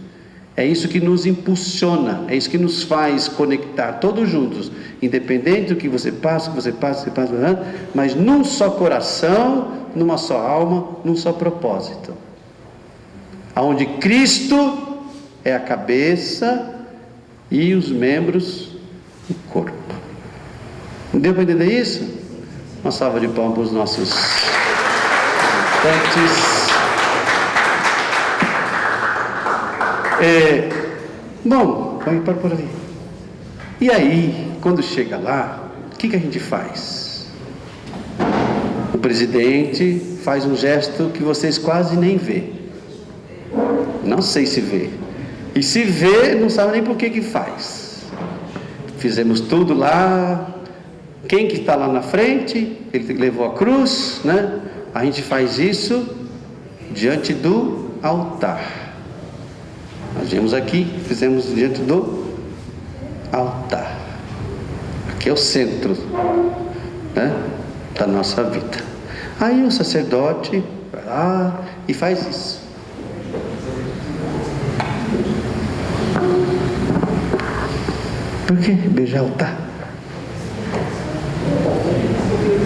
é isso que nos impulsiona, é isso que nos faz conectar todos juntos, independente do que você passa, mas num só coração, numa só alma, num só propósito, aonde Cristo é a cabeça e os membros o corpo. Deu para entender isso? Uma salva de palmas para os nossos cantantes. Bom, vamos para por ali. E aí, quando chega lá, o que a gente faz? O presidente faz um gesto que vocês quase nem vê. Não sei se vê. E se vê, não sabe nem por que faz. Fizemos tudo lá. Quem que está lá na frente? Ele levou a cruz, né? A gente faz isso diante do altar. Nós viemos aqui, fizemos diante do altar. Aqui é o centro, né, da nossa vida. Aí o sacerdote vai lá e faz isso. Por que beijar o altar?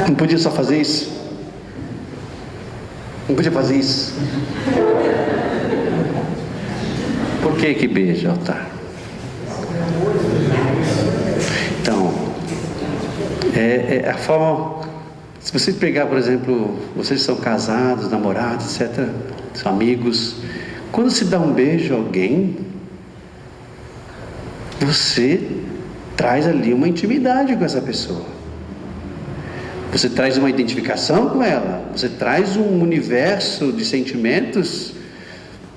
Não podia só fazer isso? Não podia fazer isso? Por que beija o altar? Então, é a forma. Se você pegar, por exemplo, vocês são casados, namorados, etc., são amigos, quando se dá um beijo a alguém, você traz ali uma intimidade com essa pessoa. Você traz uma identificação com ela, você traz um universo de sentimentos.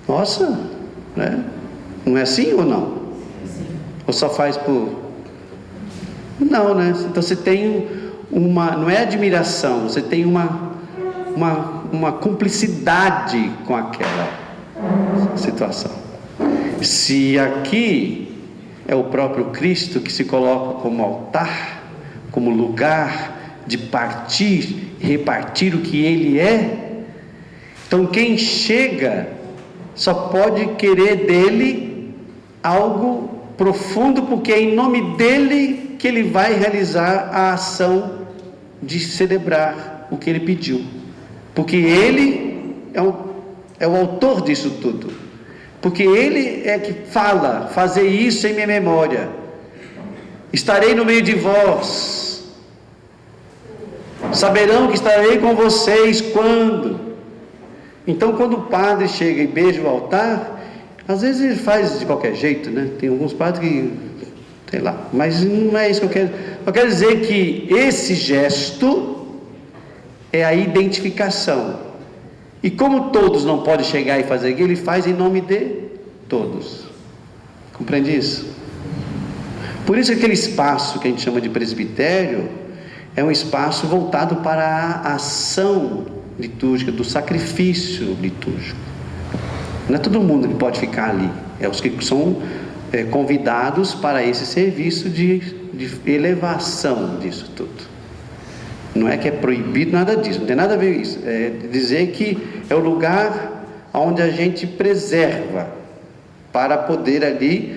Nossa, né? Não é assim ou não? Ou só faz por... Não, né? Então você tem uma... Não é admiração, você tem uma cumplicidade com aquela situação. Se aqui é o próprio Cristo que se coloca como altar, como lugar de partir, repartir o que Ele é, então quem chega só pode querer dele algo profundo, porque é em nome dele que ele vai realizar a ação de celebrar o que ele pediu, porque ele é o autor disso tudo, porque ele é que fala: fazer isso em minha memória, estarei no meio de vós, saberão que estarei com vocês quando. Então, quando o padre chega e beija o altar, às vezes ele faz de qualquer jeito, né? Tem alguns padres que, sei lá, mas não é isso que eu quero. Eu quero dizer que esse gesto é a identificação. E como todos não podem chegar e fazer aquilo, ele faz em nome de todos. Compreende isso? Por isso aquele espaço que a gente chama de presbitério é um espaço voltado para a ação litúrgica, do sacrifício litúrgico. Não é todo mundo que pode ficar ali, é os que são convidados para esse serviço de elevação disso tudo. Não é que é proibido nada disso, não tem nada a ver com isso. É dizer que é o lugar onde a gente preserva para poder ali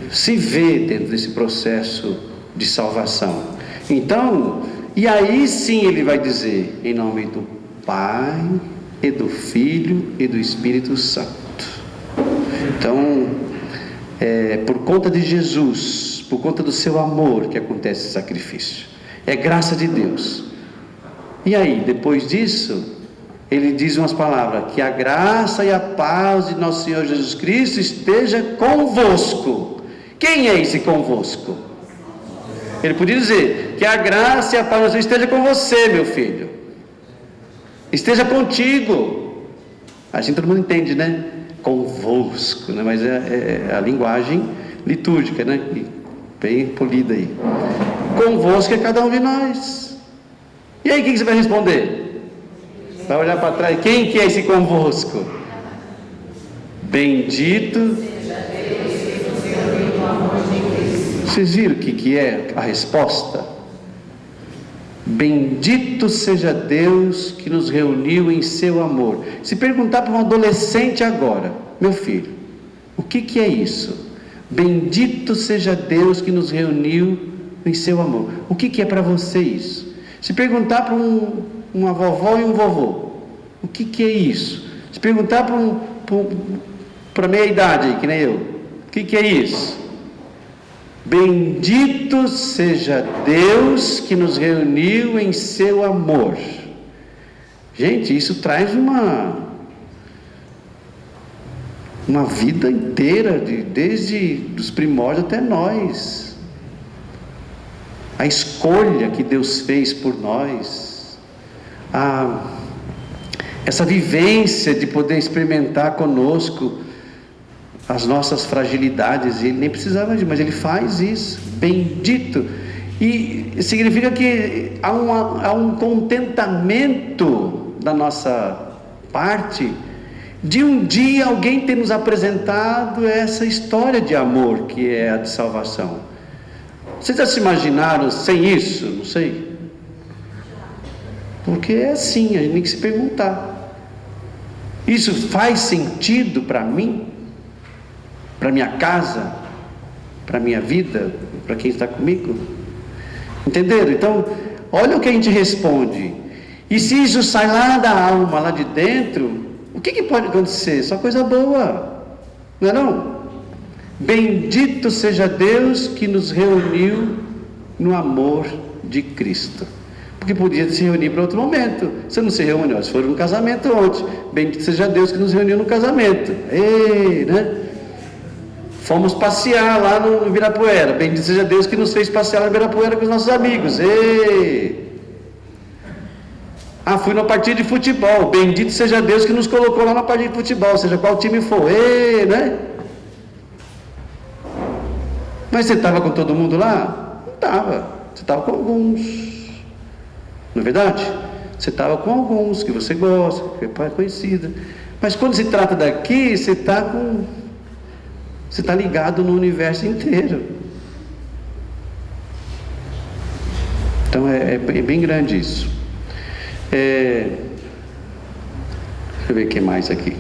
se ver dentro desse processo de salvação. Então, e aí sim ele vai dizer: em nome do Pai e do Filho e do Espírito Santo. Então, por conta de Jesus, por conta do seu amor que acontece esse sacrifício, é graça de Deus. E aí, depois disso, ele diz umas palavras: que a graça e a paz de nosso Senhor Jesus Cristo esteja convosco. Quem é esse convosco? Ele podia dizer: que a graça e a paz esteja com você, meu filho, esteja contigo. Assim todo mundo entende, né? Convosco, né? Mas é a linguagem litúrgica, né? Bem polida aí. Convosco é cada um de nós. E aí o que você vai responder? Vai olhar para trás: quem que é esse convosco? Bendito. Vocês viram o que é a resposta? Bendito seja Deus que nos reuniu em seu amor. Se perguntar para um adolescente agora: meu filho, o que é isso? Bendito seja Deus que nos reuniu em seu amor. O que é para você isso? Se perguntar para uma vovó e um vovô: o que é isso? Se perguntar para meia idade aí, que nem eu: o que é isso? Bendito seja Deus que nos reuniu em seu amor. Gente, isso traz uma vida inteira, desde os primórdios até nós. A escolha que Deus fez por nós, essa vivência de poder experimentar conosco as nossas fragilidades. Ele nem precisava disso, mas ele faz isso. Bendito. E significa que há um contentamento da nossa parte de um dia alguém ter nos apresentado essa história de amor que é a de salvação. Vocês já se imaginaram sem isso? Não sei. Porque é assim, a gente tem que se perguntar: isso faz sentido para mim? Para minha casa, para minha vida, para quem está comigo? Entenderam? Então, olha o que a gente responde. E se isso sai lá da alma, lá de dentro, o que pode acontecer? Só coisa boa, não é não? Bendito seja Deus que nos reuniu no amor de Cristo. Porque podia se reunir para outro momento. Você não se reuniu, se for um casamento ontem. Bendito seja Deus que nos reuniu no casamento. Ei, né? Fomos passear lá no Ibirapuera. Bendito seja Deus que nos fez passear no Ibirapuera com os nossos amigos. Ei! Fui numa partida de futebol. Bendito seja Deus que nos colocou lá na partida de futebol, seja qual time for. Ei, né? Mas você estava com todo mundo lá? Não estava. Você estava com alguns. Não é verdade? Você estava com alguns que você gosta, que é conhecida. Mas quando se trata daqui, você está ligado no universo inteiro. Então é bem grande isso. Deixa eu ver o que mais aqui.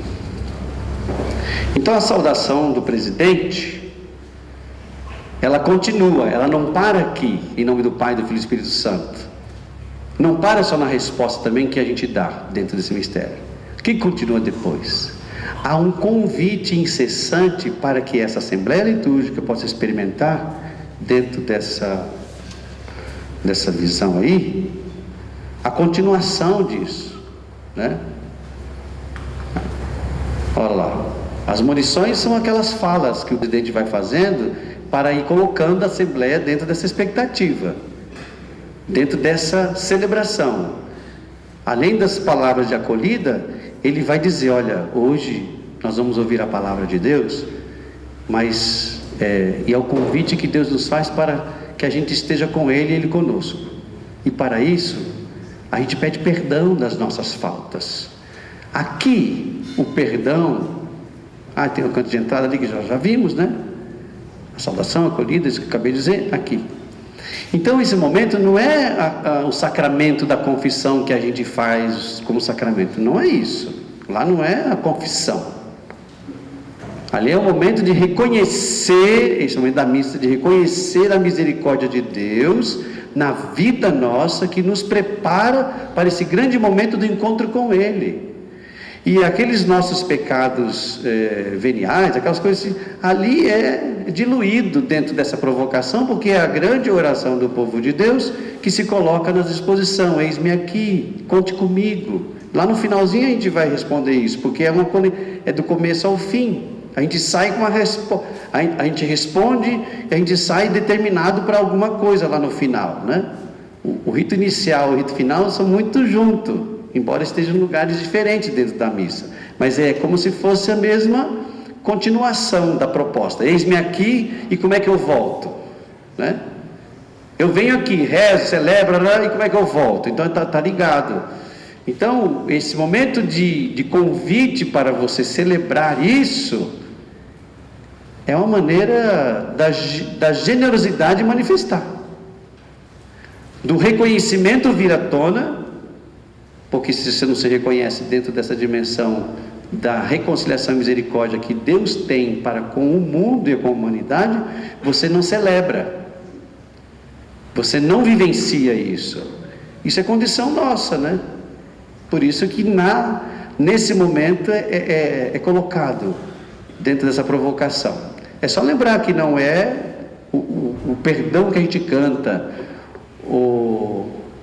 Então a saudação do presidente, ela continua, ela não para aqui, em nome do Pai, do Filho e do Espírito Santo. Não para só na resposta também que a gente dá dentro desse mistério. O que continua depois? Há um convite incessante para que essa Assembleia Litúrgica possa experimentar, dentro dessa visão aí, a continuação disso, né? Olha lá, as munições são aquelas falas que o presidente vai fazendo para ir colocando a Assembleia dentro dessa expectativa, dentro dessa celebração. Além das palavras de acolhida, ele vai dizer: olha, hoje nós vamos ouvir a palavra de Deus, mas é o convite que Deus nos faz para que a gente esteja com Ele e Ele conosco. E para isso, a gente pede perdão das nossas faltas. Aqui, o perdão... tem um canto de entrada ali que já vimos, né? A saudação, a acolhida, isso que eu acabei de dizer, aqui. Então esse momento não é o sacramento da confissão que a gente faz como sacramento. Não é isso. Lá não é a confissão. Ali é o momento de reconhecer, esse momento da missa, de reconhecer a misericórdia de Deus na vida nossa, que nos prepara para esse grande momento do encontro com Ele. E aqueles nossos pecados veniais, aquelas coisas assim, ali é diluído dentro dessa provocação, porque é a grande oração do povo de Deus que se coloca na disposição: eis-me aqui, conte comigo. Lá no finalzinho a gente vai responder isso, porque é do começo ao fim. A gente sai com uma resposta, a gente responde, a gente sai determinado para alguma coisa lá no final, né? O rito inicial e o rito final são muito juntos, embora estejam em lugares diferentes dentro da missa, mas é como se fosse a mesma continuação da proposta. Eis-me aqui, e como é que eu volto, né? Eu venho aqui, rezo, celebro, e como é que eu volto? Então está ligado. Então esse momento de convite para você celebrar isso é uma maneira da generosidade manifestar, do reconhecimento vir à tona, porque se você não se reconhece dentro dessa dimensão da reconciliação e misericórdia que Deus tem para com o mundo e com a humanidade, você não celebra, você não vivencia isso. Isso é condição nossa, né? Por isso que nesse momento é colocado dentro dessa provocação. É só lembrar que não é o perdão que a gente canta,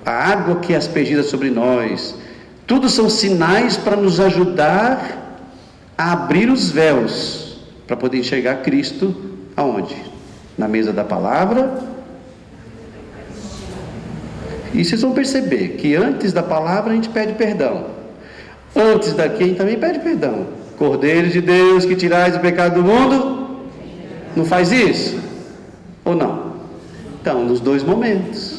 a água que é aspergida sobre nós, tudo são sinais para nos ajudar a abrir os véus, para poder enxergar Cristo aonde? Na mesa da palavra. E vocês vão perceber que antes da palavra a gente pede perdão, antes daqui a gente também pede perdão. Cordeiro de Deus, que tirais o pecado do mundo, não faz isso? Ou não? Então, nos dois momentos.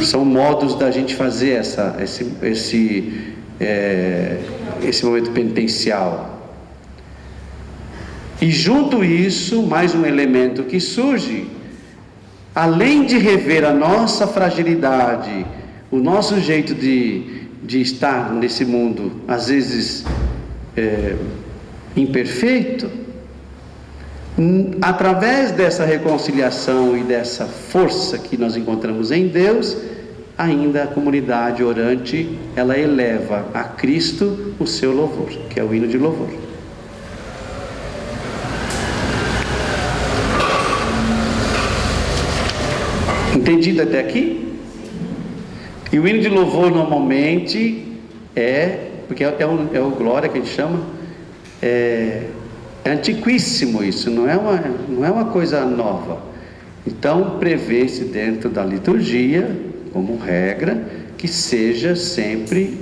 São modos da gente fazer esse momento penitencial. E junto a isso, mais um elemento que surge, além de rever a nossa fragilidade, o nosso jeito de estar nesse mundo, às vezes imperfeito, através dessa reconciliação e dessa força que nós encontramos em Deus, ainda a comunidade orante, ela eleva a Cristo o seu louvor, que é o hino de louvor. Entendido até aqui? E o hino de louvor normalmente é porque é o glória que a gente chama, é antiquíssimo isso, não é uma coisa nova. Então, prevê-se dentro da liturgia, como regra, que seja sempre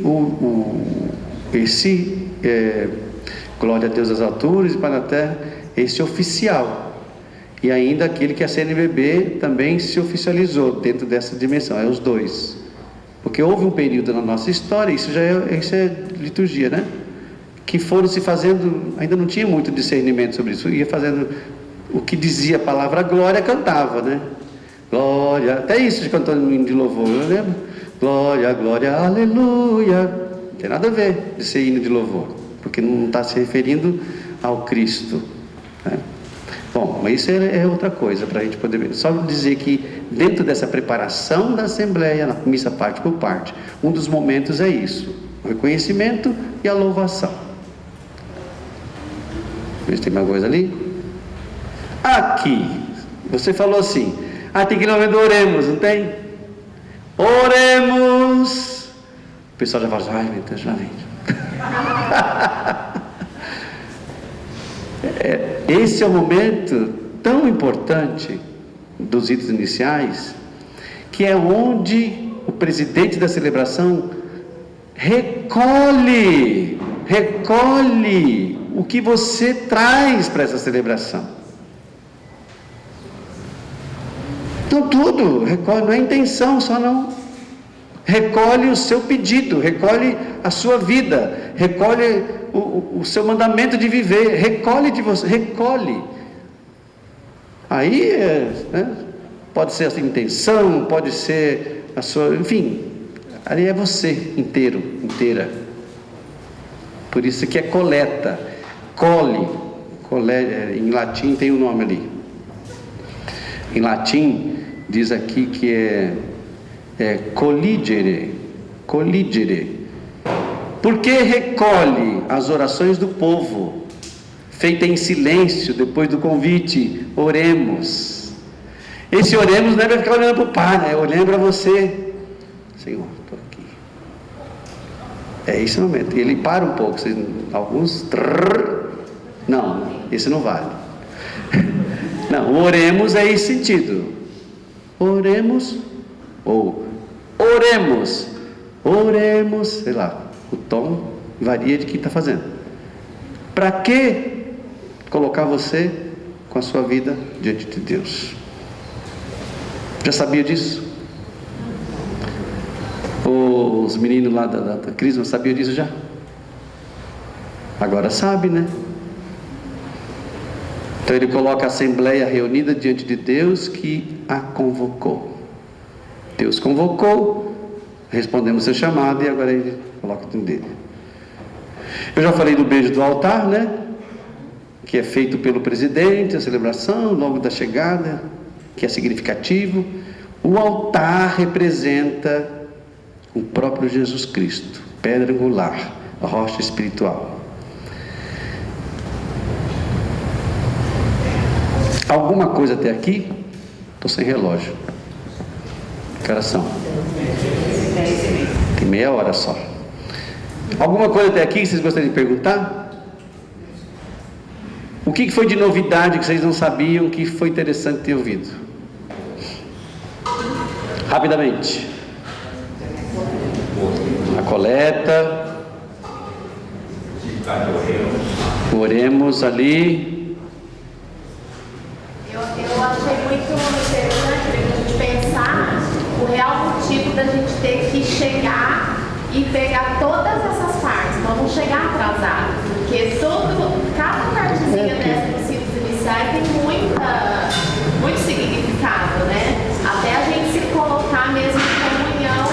esse glória a Deus das alturas e para a terra, esse oficial. E ainda aquele que é a CNBB também se oficializou dentro dessa dimensão, os dois. Porque houve um período na nossa história, isso é liturgia, né? Que foram se fazendo, ainda não tinha muito discernimento sobre isso, ia fazendo o que dizia a palavra glória, cantava, né? Glória, até isso de cantar de louvor, eu lembro. Glória, glória, aleluia. Não tem nada a ver de ser hino de louvor, porque não está se referindo ao Cristo, né? Bom, mas isso é outra coisa para a gente poder ver. Só dizer que dentro dessa preparação da Assembleia, na missa parte por parte, um dos momentos é isso: o reconhecimento e a louvação. Vê se tem mais coisa ali. Aqui, você falou assim: tem que ir no momento do oremos, não tem? Oremos. O pessoal já fala: ai meu Deus, já vem. Esse é o momento tão importante dos ritos iniciais, que é onde o presidente da celebração recolhe o que você traz para essa celebração. Então tudo recolhe, não é intenção só não. Recolhe o seu pedido, recolhe a sua vida, recolhe o seu mandamento de viver, recolhe de você, recolhe. Aí, pode ser a sua intenção, pode ser a sua, enfim, ali é você inteira. Por isso que é coleta, em latim tem um nome ali. Em latim diz aqui que é colligere. Porque recolhe as orações do povo, feita em silêncio, depois do convite, oremos. Esse oremos não é para ficar olhando para o Pai, né? Olhando para você. Senhor, estou aqui. É esse momento. Ele para um pouco, alguns... Não, esse não vale. Não, oremos é esse sentido. Oremos, ou oremos, sei lá, o tom varia de quem está fazendo. Para que colocar você com a sua vida diante de Deus? Já sabia disso? Os meninos lá da Crisma sabiam disso já? Agora sabe, né? Então ele coloca a assembleia reunida diante de Deus que a convocou. Deus convocou, respondemos seu chamado e agora ele coloca dentro dele. Eu já falei do beijo do altar, né? Que é feito pelo presidente, a celebração, logo da chegada, que é significativo. O altar representa o próprio Jesus Cristo, pedra angular, a rocha espiritual. Alguma coisa até aqui? Estou sem relógio. Que horas são? Tem meia hora só. Alguma coisa até aqui que vocês gostariam de perguntar? O que foi de novidade que vocês não sabiam, que foi interessante ter ouvido? Rapidamente. A coleta. Oremos ali. Eu achei muito interessante a gente pensar o real motivo da gente ter que chegar e pegar todas essas partes, não chegar atrasado, porque cada partezinha dessa dos ritos iniciais tem muito significado, né? Até a gente se colocar mesmo em comunhão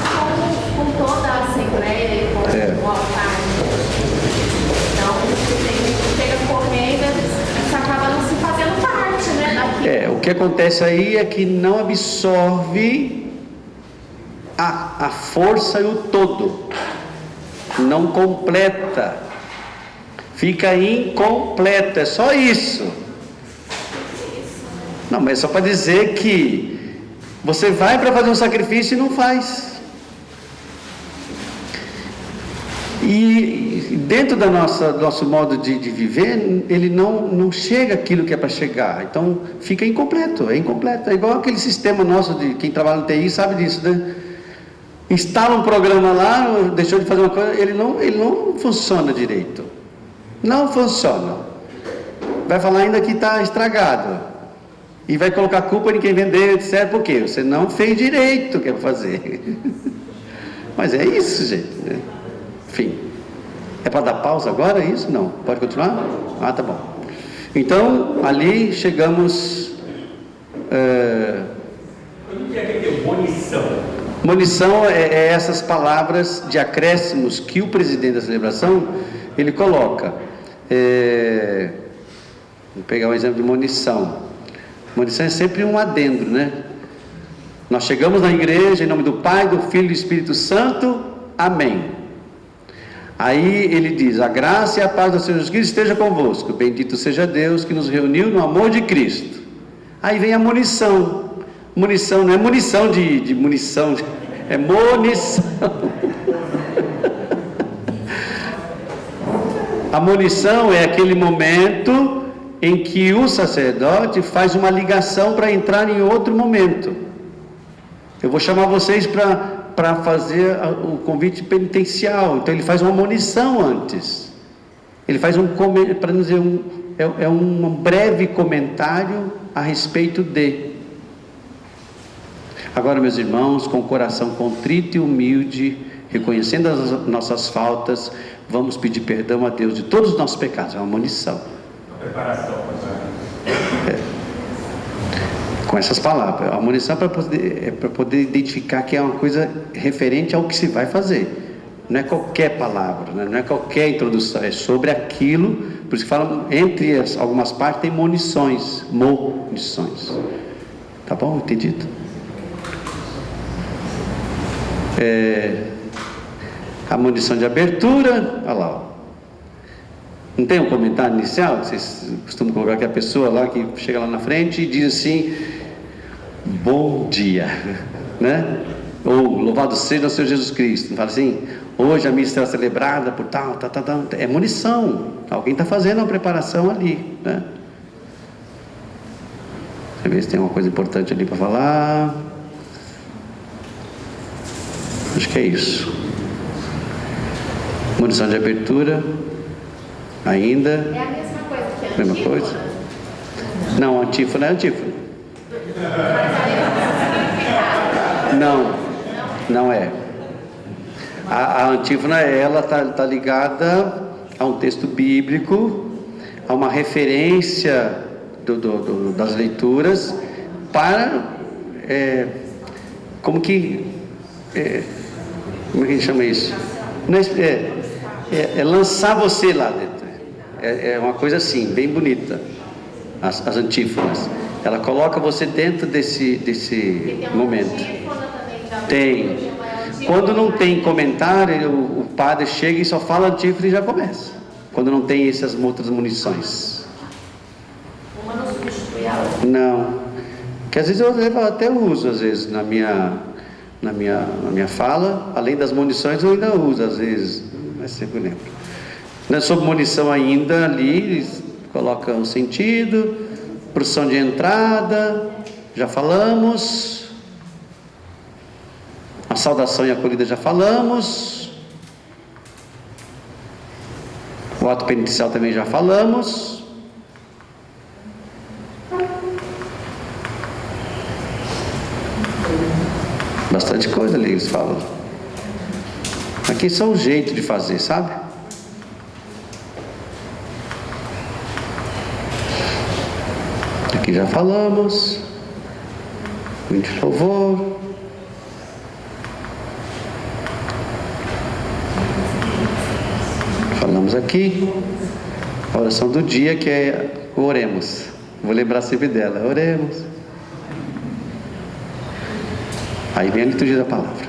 com toda a assembleia e com o altar. Então, a gente chega correndo e isso acaba não se fazendo parte, né? O que acontece aí é que não absorve a força e o todo, não completa, fica incompleto, é só isso. Não, mas é só para dizer que você vai para fazer um sacrifício e não faz. E dentro do nosso modo de viver, ele não chega aquilo que é para chegar. Então fica incompleto, é incompleto. É igual aquele sistema nosso de quem trabalha no TI sabe disso, né? Instala um programa lá, deixou de fazer uma coisa, ele não funciona direito. Não funciona. Vai falar ainda que está estragado. E vai colocar culpa em quem vendeu, etc. Por quê? Você não fez direito o que é para fazer. Mas é isso, gente, né? Enfim. É para dar pausa agora? É isso? Não. Pode continuar? Ah, tá bom. Então, ali chegamos... O que é que tem munição? Munição é essas palavras de acréscimos que o presidente da celebração, ele coloca. Vou pegar um exemplo de munição. Munição é sempre um adendo, né? Nós chegamos na igreja em nome do Pai, do Filho e do Espírito Santo. Amém. Aí ele diz: a graça e a paz do Senhor Jesus Cristo esteja convosco. Bendito seja Deus que nos reuniu no amor de Cristo. Aí vem a munição. Munição não é munição de munição, é munição. A munição é aquele momento em que o sacerdote faz uma ligação para entrar em outro momento. Eu vou chamar vocês para fazer o convite penitencial. Então ele faz uma munição antes. Ele faz para nos dizer um breve comentário a respeito de. Agora, meus irmãos, com o coração contrito e humilde, reconhecendo as nossas faltas, vamos pedir perdão a Deus de todos os nossos pecados. É uma munição. A preparação. Com essas palavras. A munição para poder identificar que é uma coisa referente ao que se vai fazer. Não é qualquer palavra, né? Não é qualquer introdução. É sobre aquilo. Por isso que falam, entre algumas partes tem munições. Munições. Tá bom? Entendido? A munição de abertura, olha lá, ó. Não tem um comentário inicial? Vocês costumam colocar que a pessoa lá que chega lá na frente e diz assim: bom dia, né? Ou louvado seja o Senhor Jesus Cristo. Não fala assim: hoje a missa será celebrada por tal. É munição. Alguém está fazendo uma preparação ali, né? Deixa eu ver se tem uma coisa importante ali para falar. Acho que é isso. Munição de abertura. Ainda. É a mesma coisa que a antífona? Mesma coisa? Não, antífona é antífona. Não é. A antífona, ela está ligada a um texto bíblico, a uma referência das leituras para como que a gente chama isso? Não é lançar você lá dentro. É uma coisa assim, bem bonita. As antífonas. Ela coloca você dentro desse momento. Tem. Quando não tem comentário, o padre chega e só fala antífona e já começa. Quando não tem essas outras munições. Uma não substitui a outra. Não. Que às vezes eu até uso, às vezes, na minha fala, além das munições eu ainda uso, às vezes, mas sempre lembro. Não é sobre munição ainda, ali coloca um sentido, procissão de entrada, já falamos, a saudação e a acolhida já falamos, o ato penitencial também já falamos. Bastante coisa ali eles falam. Aqui só o jeito de fazer, sabe? Aqui já falamos. Muito louvor. Falamos aqui. A oração do dia, que é oremos. Vou lembrar sempre dela. Oremos. Aí vem a liturgia da palavra.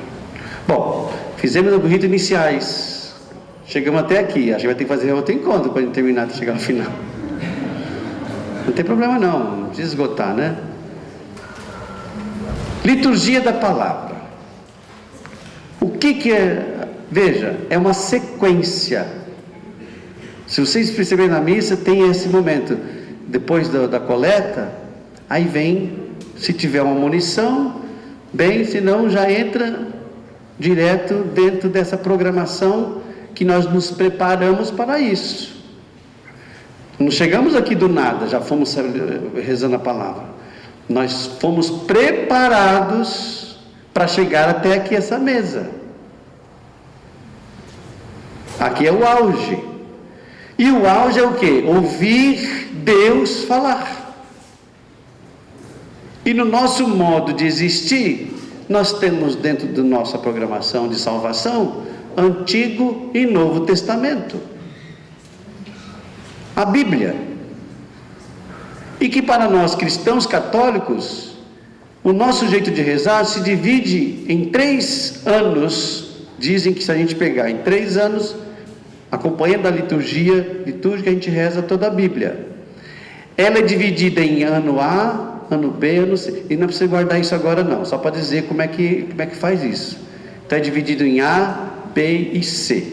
Bom, fizemos os ritos iniciais. Chegamos até aqui. Acho que vai ter que fazer outro encontro para a gente terminar de chegar ao final. Não tem problema não precisa esgotar, né? Liturgia da palavra. O que Veja, é uma sequência. Se vocês perceberem na missa, tem esse momento. Depois da coleta, aí vem, se tiver uma munição, bem, se não, já entra direto dentro dessa programação que nós nos preparamos para isso. Não chegamos aqui do nada, já fomos rezando a palavra. Nós fomos preparados para chegar até aqui essa mesa. Aqui é o auge. E o auge é o quê? Ouvir Deus falar. E no nosso modo de existir, nós temos dentro da nossa programação de salvação, Antigo e Novo Testamento. A Bíblia. E que para nós cristãos católicos, o nosso jeito de rezar se divide em 3 anos. Dizem que se a gente pegar em 3 anos, acompanhando a liturgia litúrgica, a gente reza toda a Bíblia. Ela é dividida em ano A, ano B, ano C. E não precisa guardar isso agora não, só para dizer como é que faz isso. Então é dividido em A, B e C.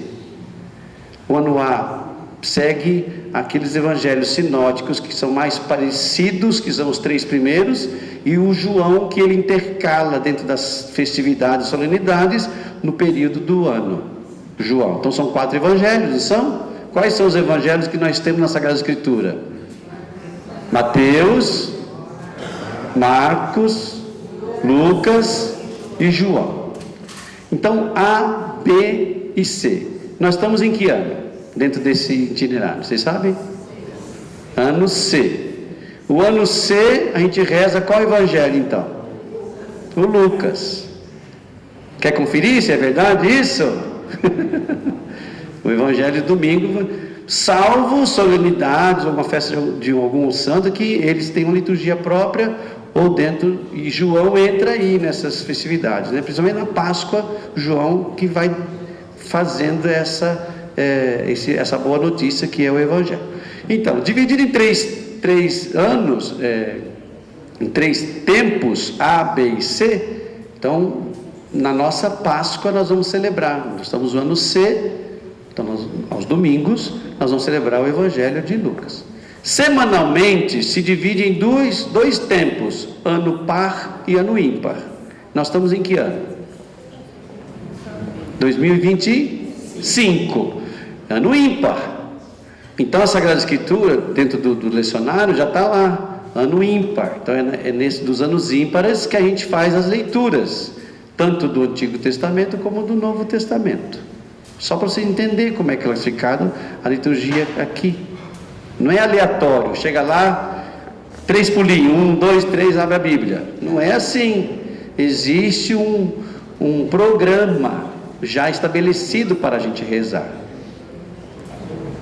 O ano A segue aqueles evangelhos sinóticos que são mais parecidos, que são os 3 primeiros, e o João, que ele intercala dentro das festividades, solenidades, no período do ano. João. Então são 4 evangelhos, não são? Quais são os evangelhos que nós temos na Sagrada Escritura? Mateus, Marcos, Lucas e João. Então A, B e C. Nós estamos em que ano? Dentro desse itinerário, vocês sabem? Ano C. O ano C, a gente reza qual evangelho então? O Lucas. Quer conferir se é verdade isso? O evangelho de domingo, salvo solenidades, alguma festa de algum santo, que eles têm uma liturgia própria, ou dentro, e João entra aí nessas festividades, né? Principalmente na Páscoa, João que vai fazendo essa boa notícia que é o evangelho. Então, dividido em três anos, em 3 tempos, A, B e C. Então, na nossa Páscoa nós vamos celebrar, nós estamos no ano C, então aos domingos nós vamos celebrar o evangelho de Lucas. Semanalmente se divide em dois tempos, ano par e ano ímpar. Nós estamos em que ano? 2025, ano ímpar. Então a Sagrada Escritura, dentro do lecionário, já está lá, ano ímpar. Então é nesse dos anos ímpares que a gente faz as leituras, tanto do Antigo Testamento como do Novo Testamento. Só para você entender como é classificado a liturgia aqui. Não é aleatório, chega lá, 3 pulinhos, 1, 2, 3, abre a Bíblia. Não é assim. Existe um programa já estabelecido para a gente rezar.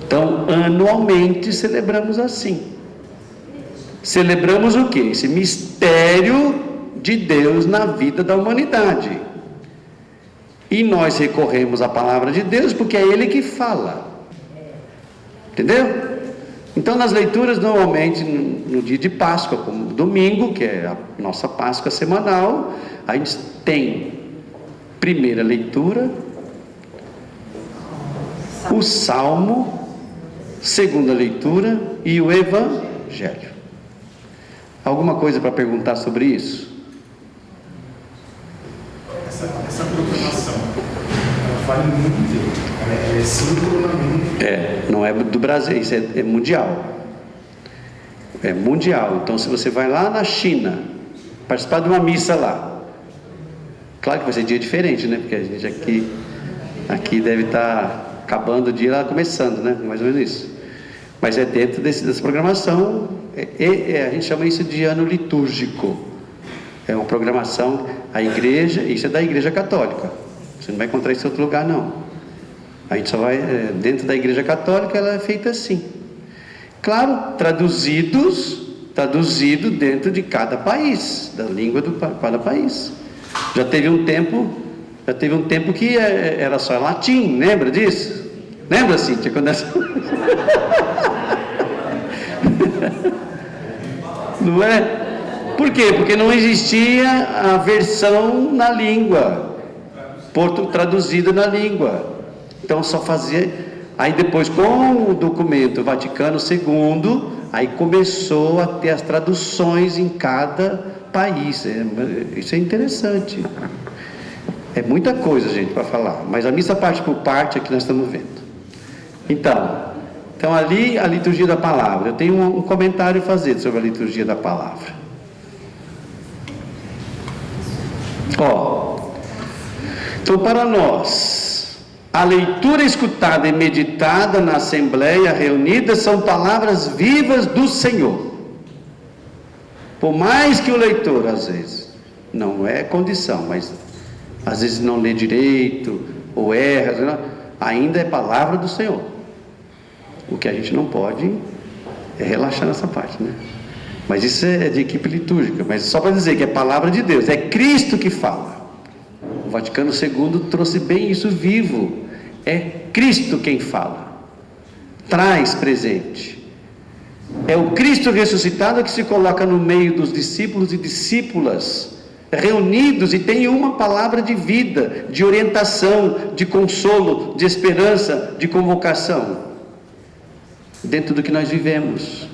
Então, anualmente celebramos assim. Celebramos o quê? Esse mistério de Deus na vida da humanidade. E nós recorremos à palavra de Deus porque é Ele que fala. Entendeu? Então, nas leituras, normalmente, no dia de Páscoa, como domingo, que é a nossa Páscoa semanal, a gente tem primeira leitura, o Salmo, segunda leitura e o Evangelho. Alguma coisa para perguntar sobre isso? Essa programação, ela vale muito, ela é singularmente. Não é do Brasil, isso é mundial. É mundial. Então, se você vai lá na China, participar de uma missa lá, claro que vai ser dia diferente, né? Porque a gente aqui deve estar acabando o dia lá começando, né? Mais ou menos isso. Mas é dentro dessa programação, a gente chama isso de ano litúrgico. É uma programação, a igreja, isso é da Igreja Católica. Você não vai encontrar isso em outro lugar, não. A gente só vai, dentro da Igreja Católica, ela é feita assim. Claro, traduzido dentro de cada país, da língua de cada país. Já teve um tempo que era só latim, lembra disso? Lembra, Cíntia? Não é? Por quê? Porque não existia a versão na língua. traduzido na língua. Então só fazia. Aí depois, com o documento Vaticano II, aí começou a ter as traduções em cada país. Isso é interessante. É muita coisa, gente, para falar. Mas a missa parte por parte é que nós estamos vendo. Então ali a liturgia da palavra. Eu tenho um comentário a fazer sobre a liturgia da palavra. Então para nós, a leitura escutada e meditada na assembleia reunida são palavras vivas do Senhor. Por mais que o leitor, às vezes, não é condição, mas às vezes não lê direito, ou erra, ainda é palavra do Senhor. O que a gente não pode é relaxar nessa parte, né? Mas isso é de equipe litúrgica, mas só para dizer que é palavra de Deus, é Cristo que fala. O Vaticano II trouxe bem isso vivo. É Cristo quem fala, traz presente. É o Cristo ressuscitado que se coloca no meio dos discípulos e discípulas reunidos e tem uma palavra de vida, de orientação, de consolo, de esperança, de convocação dentro do que nós vivemos.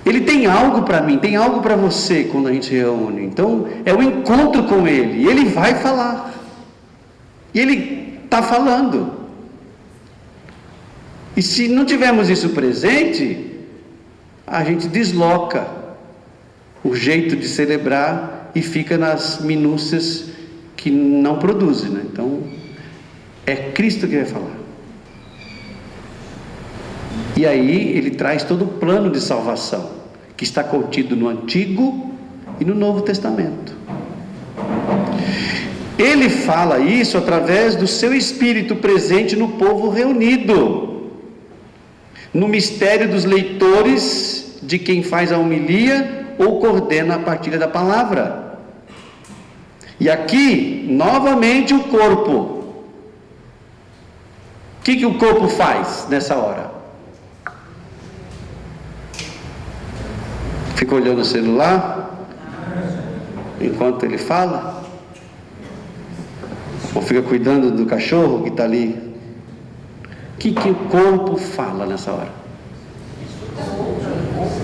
Ele tem algo para mim, tem algo para você quando a gente se reúne. Então é o encontro com Ele, e Ele vai falar, e Ele está falando. E se não tivermos isso presente, a gente desloca o jeito de celebrar e fica nas minúcias que não produzem, né? Então é Cristo que vai falar. E aí ele traz todo o plano de salvação que está contido no Antigo e no Novo Testamento. Ele fala isso através do seu Espírito presente no povo reunido, no mistério dos leitores, de quem faz a homilia ou coordena a partilha da palavra. E aqui, novamente, o corpo. O que o corpo faz nessa hora? Fica olhando o celular enquanto ele fala? Ou fica cuidando do cachorro que está ali? O que o corpo fala nessa hora?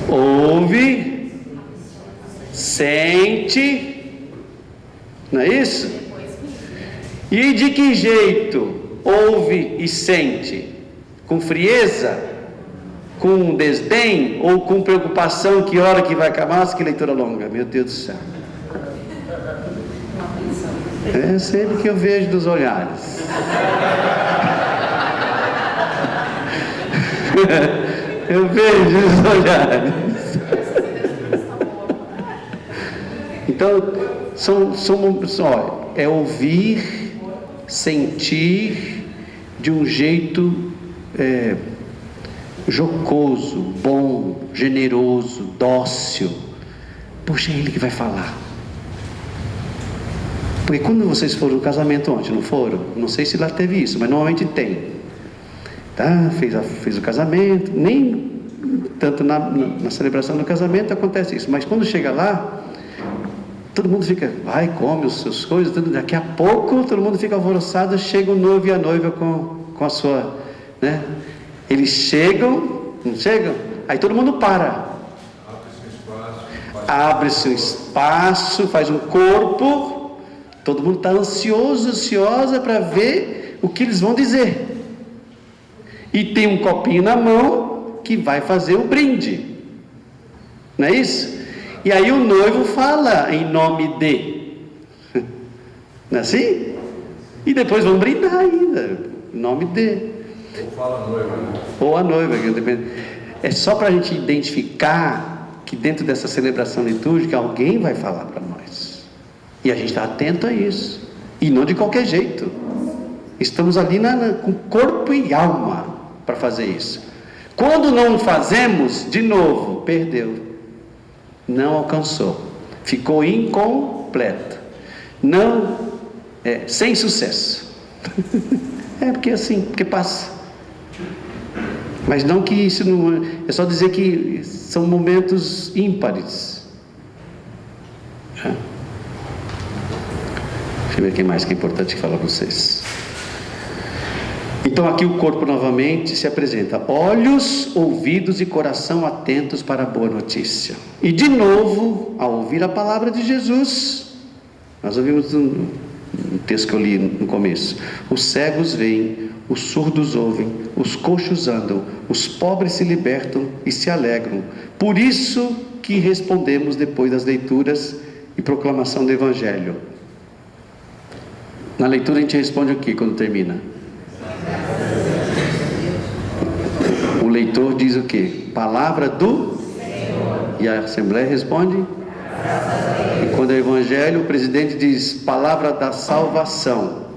Ouve, sente, não é isso? E de que jeito ouve e sente? Com frieza? Com desdém ou com preocupação, que hora que vai acabar? Nossa, que leitura longa, meu Deus do céu. É sempre que eu vejo dos olhares. Eu vejo os olhares. Então, é ouvir, sentir de um jeito jocoso, bom, generoso, dócil. Puxa, é Ele que vai falar. Porque quando vocês foram no casamento ontem, não foram? Não sei se lá teve isso, mas normalmente tem. Tá? Fez o casamento, nem tanto na celebração do casamento acontece isso, mas quando chega lá, todo mundo fica, vai, come as suas coisas, daqui a pouco todo mundo fica alvoroçado, chega o noivo e a noiva com a sua, né? Eles chegam, não chegam? Aí todo mundo para. Abre-se um espaço, faz um corpo, todo mundo está ansiosa para ver o que eles vão dizer. E tem um copinho na mão que vai fazer o brinde. Não é isso? E aí o noivo fala em nome de. Não é assim? E depois vão brindar ainda, em nome de. Ou fala a noiva. Ou a noiva. É só para a gente identificar que dentro dessa celebração litúrgica alguém vai falar para nós. E a gente está atento a isso. E não de qualquer jeito. Estamos ali com corpo e alma para fazer isso. Quando não fazemos, de novo, perdeu. Não alcançou. Ficou incompleto. Não, sem sucesso. Porque passa. Mas não que isso não... É só dizer que são momentos ímpares. Deixa eu ver quem mais que é importante falar para vocês. Então aqui o corpo novamente se apresenta: olhos, ouvidos e coração atentos para a boa notícia. E de novo, ao ouvir a palavra de Jesus, nós ouvimos um texto que eu li no começo: os cegos veem, os surdos ouvem, os coxos andam, os pobres se libertam e se alegram. Por isso que respondemos depois das leituras e proclamação do Evangelho. Na leitura a gente responde o que quando termina? O leitor diz o que? Palavra do Senhor. E a Assembleia responde? E quando é o Evangelho, o presidente diz: palavra da salvação.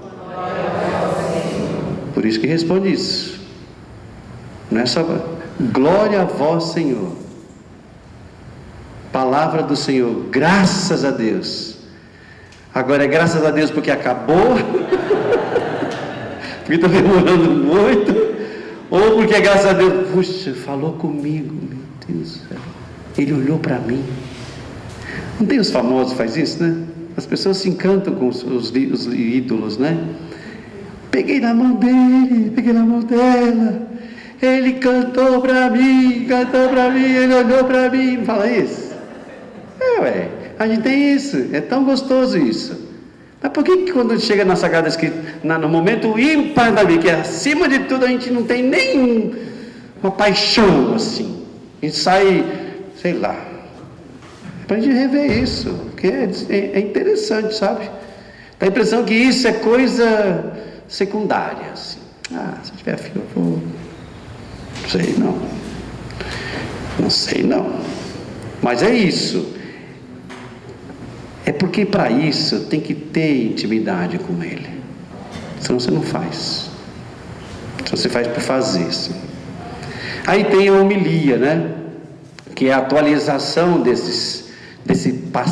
Por isso que responde isso. Não é só glória a vós, Senhor. Palavra do Senhor, graças a Deus. Agora é graças a Deus porque acabou, porque está demorando muito, ou porque é graças a Deus, puxa, falou comigo, meu Deus do céu, ele olhou para mim. Não tem os famosos que faz isso, né? As pessoas se encantam com os ídolos, né? Peguei na mão dele, peguei na mão dela, ele cantou para mim, ele olhou para mim. Não fala isso? A gente tem isso, é tão gostoso isso. Mas por que quando chega na Sagrada Escritura, no momento ímpar da vida, que é acima de tudo, a gente não tem nem uma paixão assim? A gente sai, sei lá, para a gente rever isso, porque é interessante, sabe? Dá a impressão que isso é coisa secundária, assim. Se eu tiver filho, eu vou. Não sei não. Mas é isso. É porque para isso tem que ter intimidade com Ele. Senão você não faz. Senão você faz por fazer, assim. Aí tem a homilia, né? Que é a atualização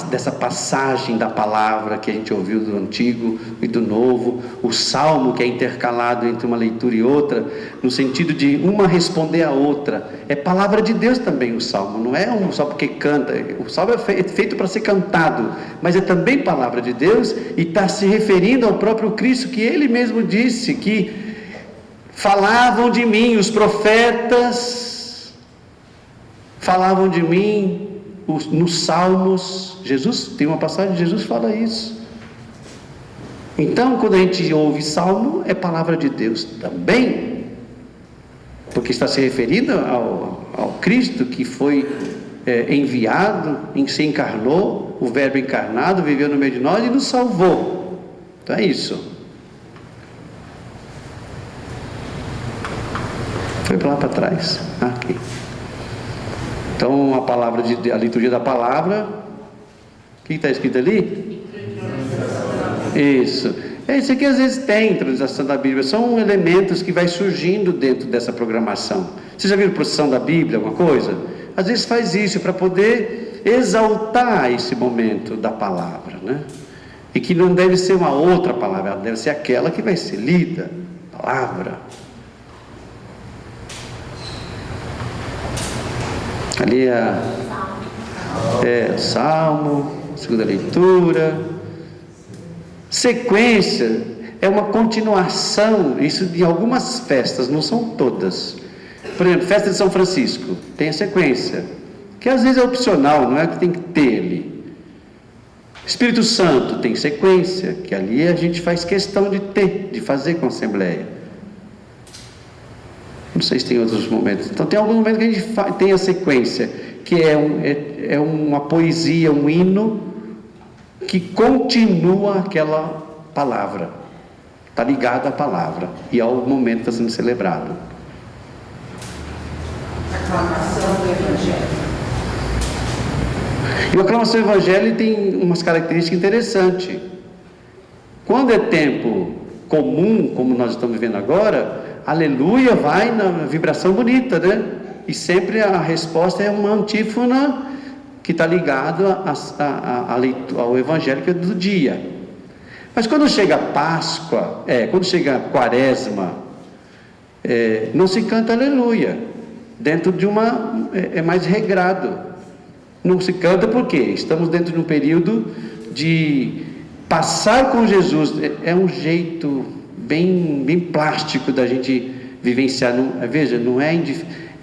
dessa passagem da palavra que a gente ouviu do Antigo e do Novo. O Salmo, que é intercalado entre uma leitura e outra, no sentido de uma responder a outra. É palavra de Deus também o Salmo, não é só porque canta. O Salmo é feito para ser cantado, mas é também palavra de Deus, e está se referindo ao próprio Cristo, que Ele mesmo disse que falavam de mim, os profetas falavam de mim. Nos Salmos, Jesus, tem uma passagem de Jesus que fala isso. Então, quando a gente ouve Salmo, é palavra de Deus também, porque está se referindo ao Cristo que foi enviado, se encarnou, o Verbo encarnado, viveu no meio de nós e nos salvou. Então é isso. Foi para lá para trás. Aqui. Então a liturgia da palavra, o que está escrito ali? Isso. Isso aqui às vezes tem introdução da Bíblia, são elementos que vai surgindo dentro dessa programação. Vocês já viram procissão da Bíblia, alguma coisa? Às vezes faz isso para poder exaltar esse momento da palavra, né? E que não deve ser uma outra palavra, ela deve ser aquela que vai ser lida, palavra. Ali o Salmo, segunda leitura. Sequência é uma continuação, isso de algumas festas, não são todas. Por exemplo, festa de São Francisco, tem a sequência, que às vezes é opcional, não é que tem que ter ali. Espírito Santo tem sequência, que ali a gente faz questão de fazer com a Assembleia. Não sei se tem outros momentos. Então tem alguns momentos que a gente tem a sequência, que é uma poesia, um hino, que continua aquela palavra. Está ligado à palavra. E ao momento que está sendo celebrado. Aclamação do Evangelho. E a aclamação do Evangelho tem umas características interessantes. Quando é tempo comum, como nós estamos vivendo agora, aleluia vai na vibração bonita, né? E sempre a resposta é uma antífona que está ligada ao Evangelho do dia. Mas quando chega a Páscoa, quando chega a Quaresma, não se canta aleluia. Dentro de é mais regrado. Não se canta porque estamos dentro de um período de passar com Jesus é um jeito bem plástico da gente vivenciar. Veja, não é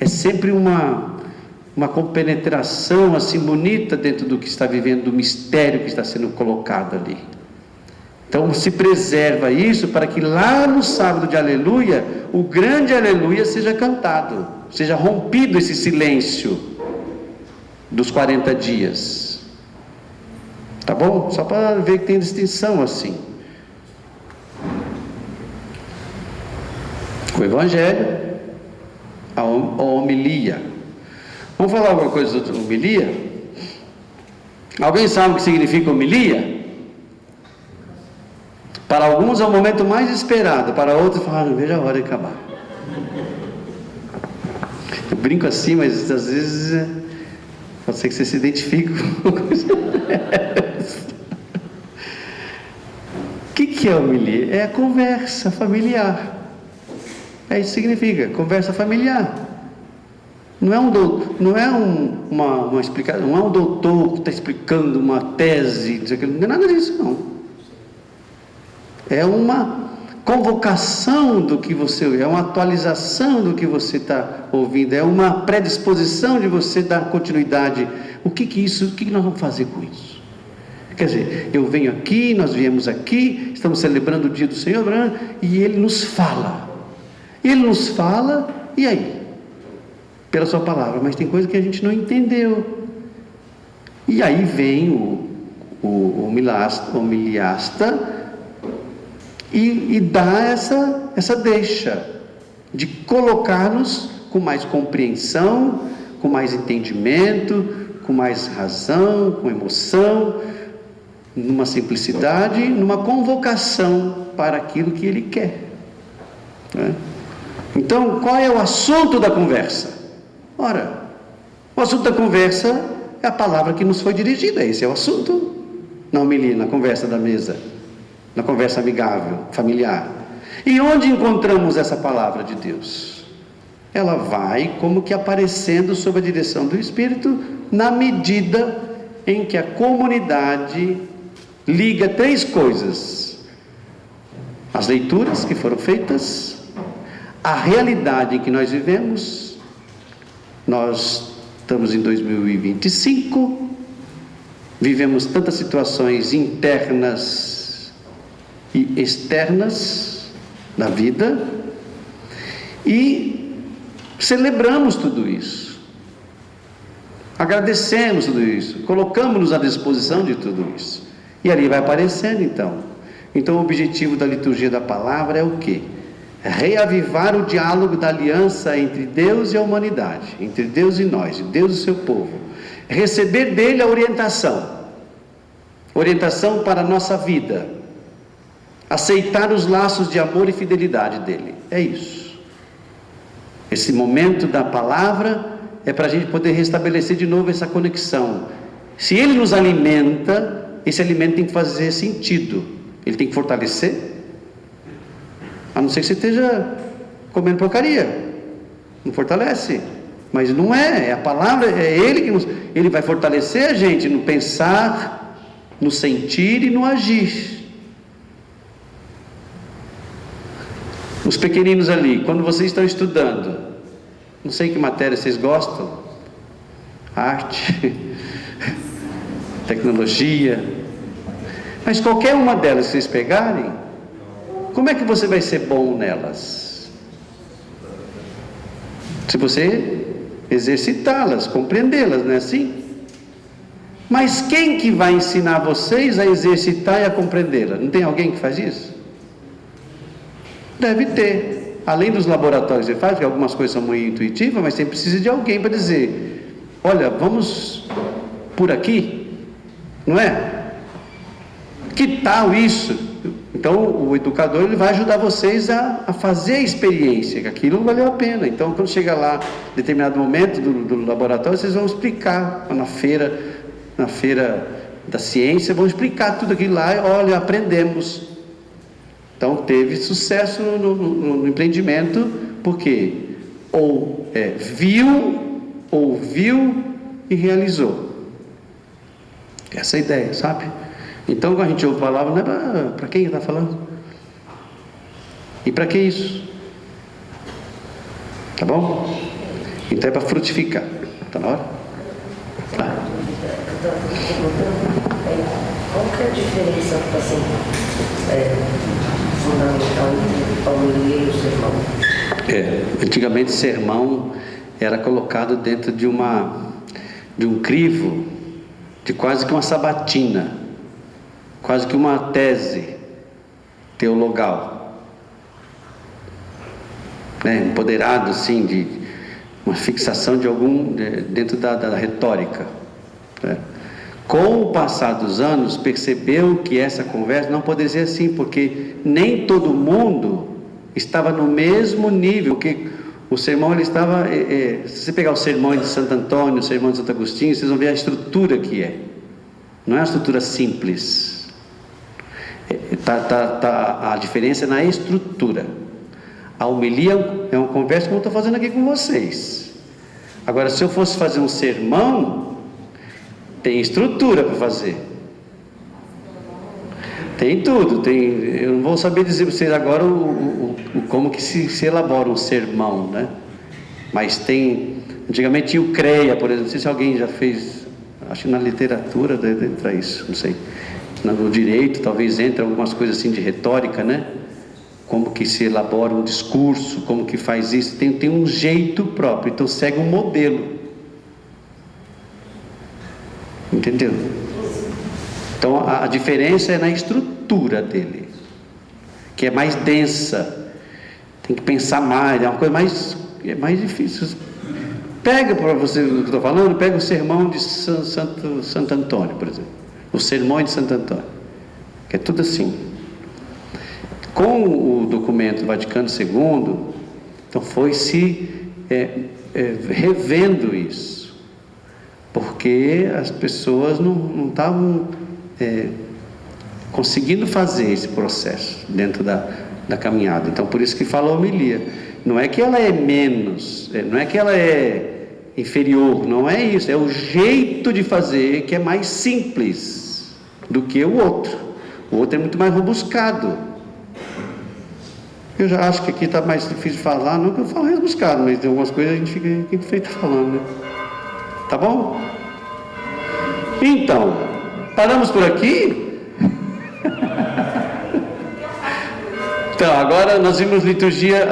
sempre uma compenetração assim bonita dentro do que está vivendo, do mistério que está sendo colocado ali. Então se preserva isso para que lá no sábado de aleluia, o grande aleluia seja cantado, seja rompido esse silêncio dos 40 dias. Tá bom? Só para ver que tem distinção assim. O Evangelho, a homilia. Vamos falar alguma coisa sobre homilia? Alguém sabe o que significa homilia? Para alguns é o momento mais esperado, para outros falam, veja a hora de acabar. Eu brinco assim, mas às vezes pode ser que você se identifique com coisa dessa. O que é homilia? É a conversa familiar. É isso que significa, conversa familiar. Não é uma explicação, não é um doutor que está explicando uma tese, não é nada disso, não. É uma convocação do que você, é uma atualização do que você está ouvindo, é uma predisposição de você dar continuidade. O que nós vamos fazer com isso? Quer dizer, eu venho aqui, nós viemos aqui, estamos celebrando o dia do Senhor, e Ele nos fala. Ele nos fala, e aí? Pela sua palavra, mas tem coisa que a gente não entendeu. E aí vem o homiliasta e dá essa deixa de colocar-nos com mais compreensão, com mais entendimento, com mais razão, com emoção, numa simplicidade, numa convocação para aquilo que Ele quer, né? Então, qual é o assunto da conversa? Ora, o assunto da conversa é a palavra que nos foi dirigida. Esse é o assunto. Na homilia, na conversa da mesa, na conversa amigável, familiar. E onde encontramos essa palavra de Deus? Ela vai como que aparecendo sob a direção do Espírito, na medida em que a comunidade liga 3 coisas: as leituras que foram feitas, a realidade em que nós vivemos. Nós estamos em 2025, vivemos tantas situações internas e externas da vida, e celebramos tudo isso, agradecemos tudo isso, colocamos-nos à disposição de tudo isso, e ali vai aparecendo então o objetivo da liturgia da palavra é o quê? Reavivar o diálogo da aliança entre Deus e a humanidade, entre Deus e nós, Deus e o seu povo, receber dele a orientação para a nossa vida, aceitar os laços de amor e fidelidade dele. É isso. Esse momento da palavra é para a gente poder restabelecer de novo essa conexão. Se ele nos alimenta, esse alimento tem que fazer sentido, ele tem que fortalecer. A não ser que você esteja comendo porcaria, não fortalece. Mas não é a palavra, é Ele que Ele vai fortalecer a gente no pensar, no sentir e no agir. Os pequeninos ali, quando vocês estão estudando, não sei que matéria vocês gostam, arte, tecnologia, mas qualquer uma delas que vocês pegarem, como é que você vai ser bom nelas? Se você exercitá-las, compreendê-las, não é assim? Mas quem que vai ensinar vocês a exercitar e a compreendê-las? Não tem alguém que faz isso? Deve ter. Além dos laboratórios que você faz, que algumas coisas são muito intuitivas, mas você precisa de alguém para dizer, olha, vamos por aqui, não é? Que tal isso? Então o educador ele vai ajudar vocês a fazer a experiência, que aquilo valeu a pena. Então quando chega lá, em determinado momento do laboratório, vocês vão explicar na feira da ciência, vão explicar tudo aquilo lá, e olha, aprendemos. Então teve sucesso no empreendimento, porque viu, ouviu e realizou. Essa é a ideia, sabe? Então, quando a gente ouve a palavra, não é para quem está falando? E para que isso? Tá bom? Então é para frutificar. Está na hora? Tá. Qual que é a diferença, assim, fundamental entre a homilia e o sermão? Antigamente sermão era colocado dentro de um crivo, de quase que uma sabatina, quase que uma tese teologal, empoderado assim de uma fixação de algum dentro da retórica, né? Com o passar dos anos, percebeu que essa conversa não poderia ser assim, porque nem todo mundo estava no mesmo nível, porque o sermão ele estava, se você pegar o sermão de Santo Antônio, o sermão de Santo Agostinho, vocês vão ver a estrutura que é. Não é uma estrutura simples. A diferença é na estrutura. A homilia é uma conversa como eu estou fazendo aqui com vocês. Agora, se eu fosse fazer um sermão, tem estrutura para fazer. Tem tudo. Eu não vou saber dizer para vocês agora como que se elabora um sermão, né? Mas tem... Antigamente tinha o CREA, por exemplo. Não sei se alguém já fez... Acho que na literatura deve entrar isso, não sei. No direito talvez entre algumas coisas assim de retórica, né? Como que se elabora um discurso, como que faz isso. Tem um jeito próprio. Então segue um modelo. Entendeu? Então a diferença é na estrutura dele, que é mais densa, tem que pensar mais, é uma coisa mais difícil. Pega para você o que eu estou falando, pega o sermão de Santo Antônio, por exemplo, os sermões de Santo Antônio, que é tudo assim. Com o documento Vaticano II, então foi se revendo isso. Porque as pessoas não estavam conseguindo fazer esse processo dentro da caminhada. Então, por isso que fala a homilia. Não é que ela é menos, não é que ela é inferior, não é isso. É o jeito de fazer que é mais simples do que o outro. O outro é muito mais rebuscado. Eu já acho que aqui está mais difícil de falar, não que eu falo rebuscado, mas tem algumas coisas a gente fica feito falando, né? Tá bom? Então, paramos por aqui? Então, agora nós vimos a liturgia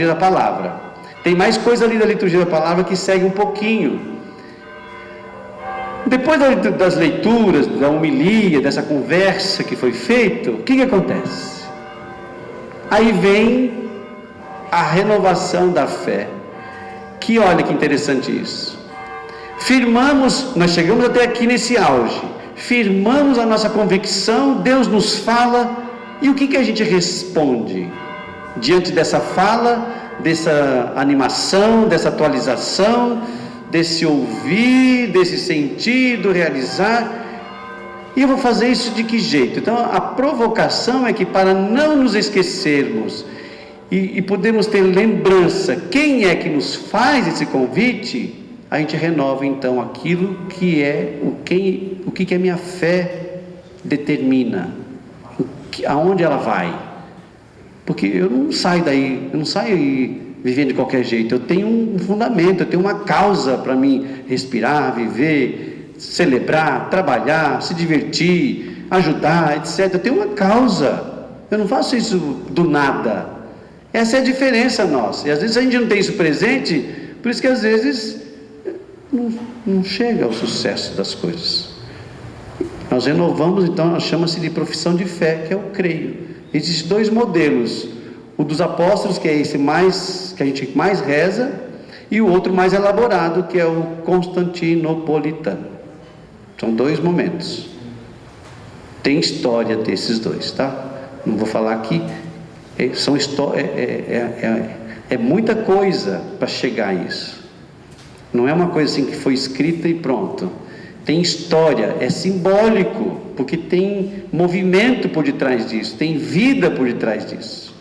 da palavra. Tem mais coisa ali da liturgia da palavra que segue um pouquinho. Depois das leituras, da homilia, dessa conversa que foi feita, o que acontece? Aí vem a renovação da fé. Que olha que interessante isso. Nós chegamos até aqui nesse auge, firmamos a nossa convicção, Deus nos fala, e o que a gente responde diante dessa fala, dessa animação, dessa atualização, desse ouvir, desse sentido, realizar? E eu vou fazer isso de que jeito? Então a provocação é que, para não nos esquecermos e podemos ter lembrança quem é que nos faz esse convite, a gente renova então aquilo que é o que a minha fé determina, aonde ela vai. Porque eu não saio daí, eu não saio vivendo de qualquer jeito. Eu tenho um fundamento, eu tenho uma causa para mim respirar, viver, celebrar, trabalhar, se divertir, ajudar, etc. Eu tenho uma causa. Eu não faço isso do nada. Essa é a diferença nossa. E às vezes a gente não tem isso presente, por isso que às vezes não chega ao sucesso das coisas. Nós renovamos, então, chama-se de profissão de fé, que é o creio. Existem dois modelos: o dos apóstolos, que é esse que a gente mais reza, e o outro mais elaborado, que é o constantinopolitano. São dois momentos. Tem história desses dois, tá? Não vou falar aqui. É muita coisa para chegar a isso. Não é uma coisa assim que foi escrita e pronto. Tem história, é simbólico, porque tem movimento por detrás disso, tem vida por detrás disso.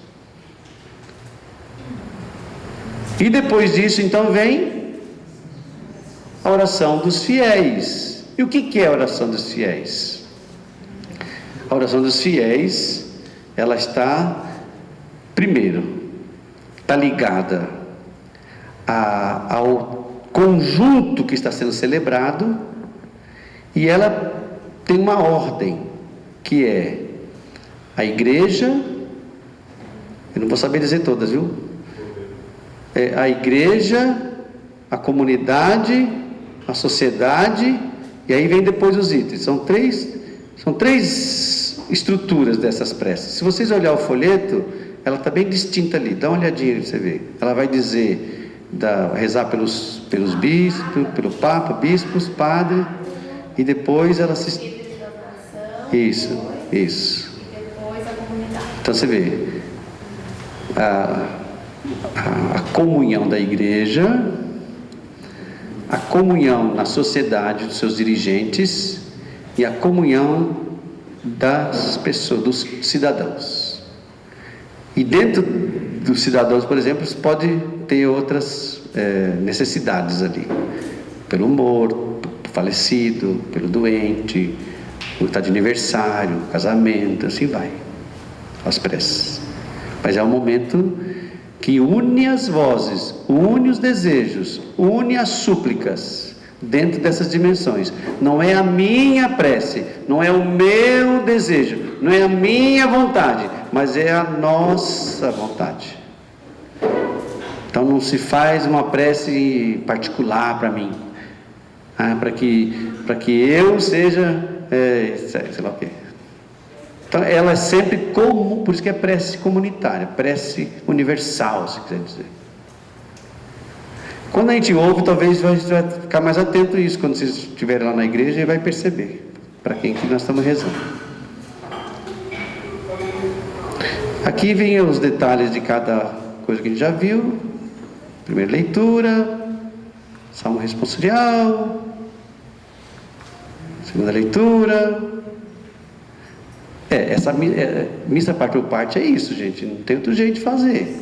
E depois disso, então, vem a oração dos fiéis. E o que é a oração dos fiéis? A oração dos fiéis, ela está, primeiro, está ligada ao conjunto que está sendo celebrado, e ela tem uma ordem, que é a igreja, eu não vou saber dizer todas, viu? É a igreja, a comunidade, a sociedade, e aí vem depois os itens. São três estruturas dessas preces. Se vocês olharem o folheto, ela está bem distinta ali, dá uma olhadinha para você ver. Ela vai dizer, rezar pelos bispos, pelo Papa, bispos, padre, e depois ela se... Isso. E depois a comunidade. Então você vê, a comunhão da igreja, a comunhão na sociedade dos seus dirigentes e a comunhão das pessoas, dos cidadãos. E dentro dos cidadãos, por exemplo, você pode ter outras necessidades ali, pelo morto, falecido, pelo doente, o que está de aniversário, casamento, assim vai, as preces. Mas é um momento que une as vozes, une os desejos, une as súplicas dentro dessas dimensões. Não é a minha prece, não é o meu desejo, não é a minha vontade, mas é a nossa vontade. Então não se faz uma prece particular para mim, para que eu seja, sei lá o quê. Então ela é sempre comum, por isso que é prece comunitária, prece universal, se quiser dizer. Quando a gente ouve, talvez vai ficar mais atento a isso, quando vocês estiverem lá na igreja, e vai perceber para quem que nós estamos rezando. Aqui vem os detalhes de cada coisa que a gente já viu. Primeira leitura, salmo responsorial, segunda leitura. Essa missa parte por parte é isso, gente, não tem outro jeito de fazer.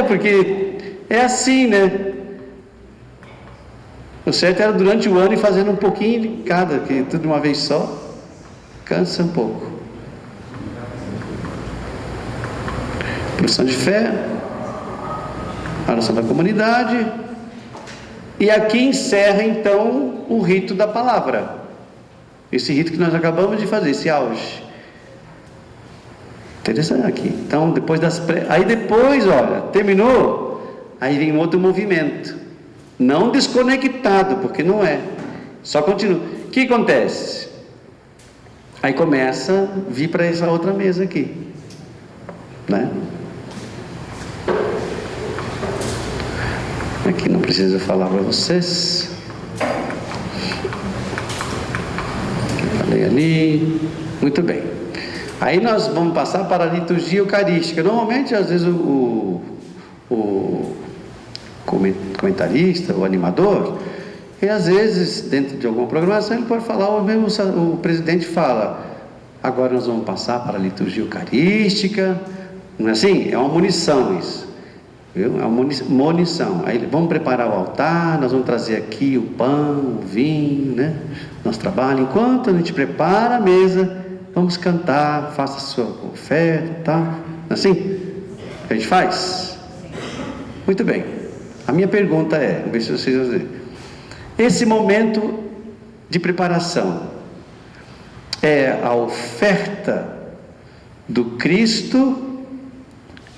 Porque é assim, né? O certo era durante o ano ir fazendo um pouquinho de cada, que tudo de uma vez só cansa um pouco. Profissão de fé, a oração da comunidade, e aqui encerra então o rito da palavra. Esse rito que nós acabamos de fazer, esse auge. Interessante aqui. Então, depois aí depois, olha, terminou, aí vem outro movimento. Não desconectado, porque não é. Só continua. O que acontece? Aí começa a vir para essa outra mesa aqui. Né? Aqui não preciso falar para vocês. Ali, muito bem. Aí nós vamos passar para a liturgia eucarística. Normalmente, às vezes, o comentarista, o animador, e às vezes, dentro de alguma programação, ele pode falar, ou mesmo o presidente fala, agora nós vamos passar para a liturgia eucarística. Não é assim? É uma munição isso. Viu? É uma munição. Aí vamos preparar o altar, nós vamos trazer aqui o pão, o vinho, né? Nosso trabalho. Enquanto a gente prepara a mesa, vamos cantar, faça a sua oferta, tá? Assim que a gente faz? Muito bem. A minha pergunta é, vamos ver se vocês vão dizer. Esse momento de preparação é a oferta do Cristo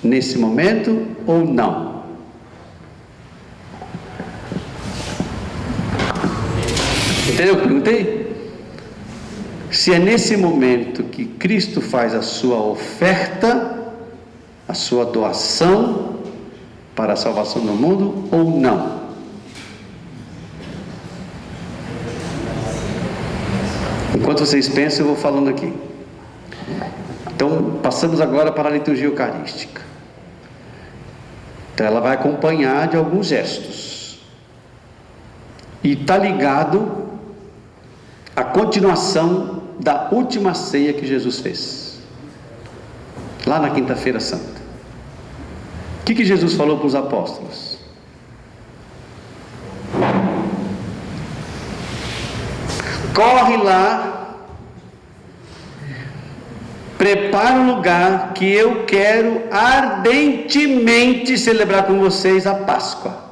nesse momento ou não? Entendeu o que eu perguntei? Se é nesse momento que Cristo faz a sua oferta, a sua doação para a salvação do mundo ou não? Enquanto vocês pensam, eu vou falando aqui. Então, passamos agora para a liturgia eucarística. Então, ela vai acompanhar de alguns gestos. E está ligado à continuação da última ceia que Jesus fez. Lá na Quinta-feira Santa. O que Jesus falou para os apóstolos? corre lá, prepara um lugar que eu quero ardentemente celebrar com vocês a Páscoa.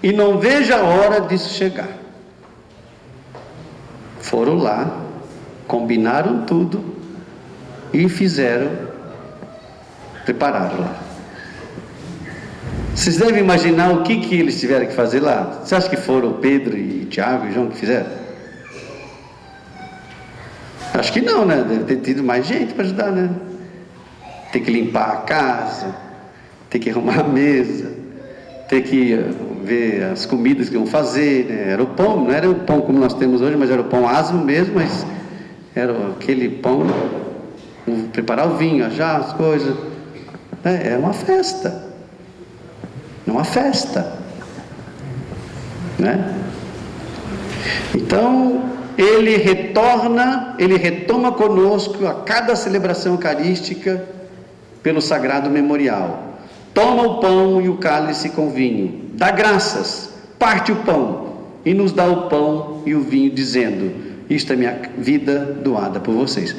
E não vejo a hora disso chegar. Foram lá, combinaram tudo e prepararam lá. Vocês devem imaginar o que eles tiveram que fazer lá. Você acha que foram Pedro e Tiago e João que fizeram? Acho que não, né? Deve ter tido mais gente para ajudar, né? Tem que limpar a casa, tem que arrumar a mesa, tem que ver as comidas que vão fazer, né? Era o pão, não era o pão como nós temos hoje, mas era o pão asmo mesmo, mas era aquele pão, preparar o vinho, já as coisas, né? É uma festa. É uma festa, né? Então ele retoma conosco a cada celebração eucarística pelo sagrado memorial. Toma o pão e o cálice com vinho, dá graças, parte o pão e nos dá o pão e o vinho, dizendo: isto é minha vida doada por vocês.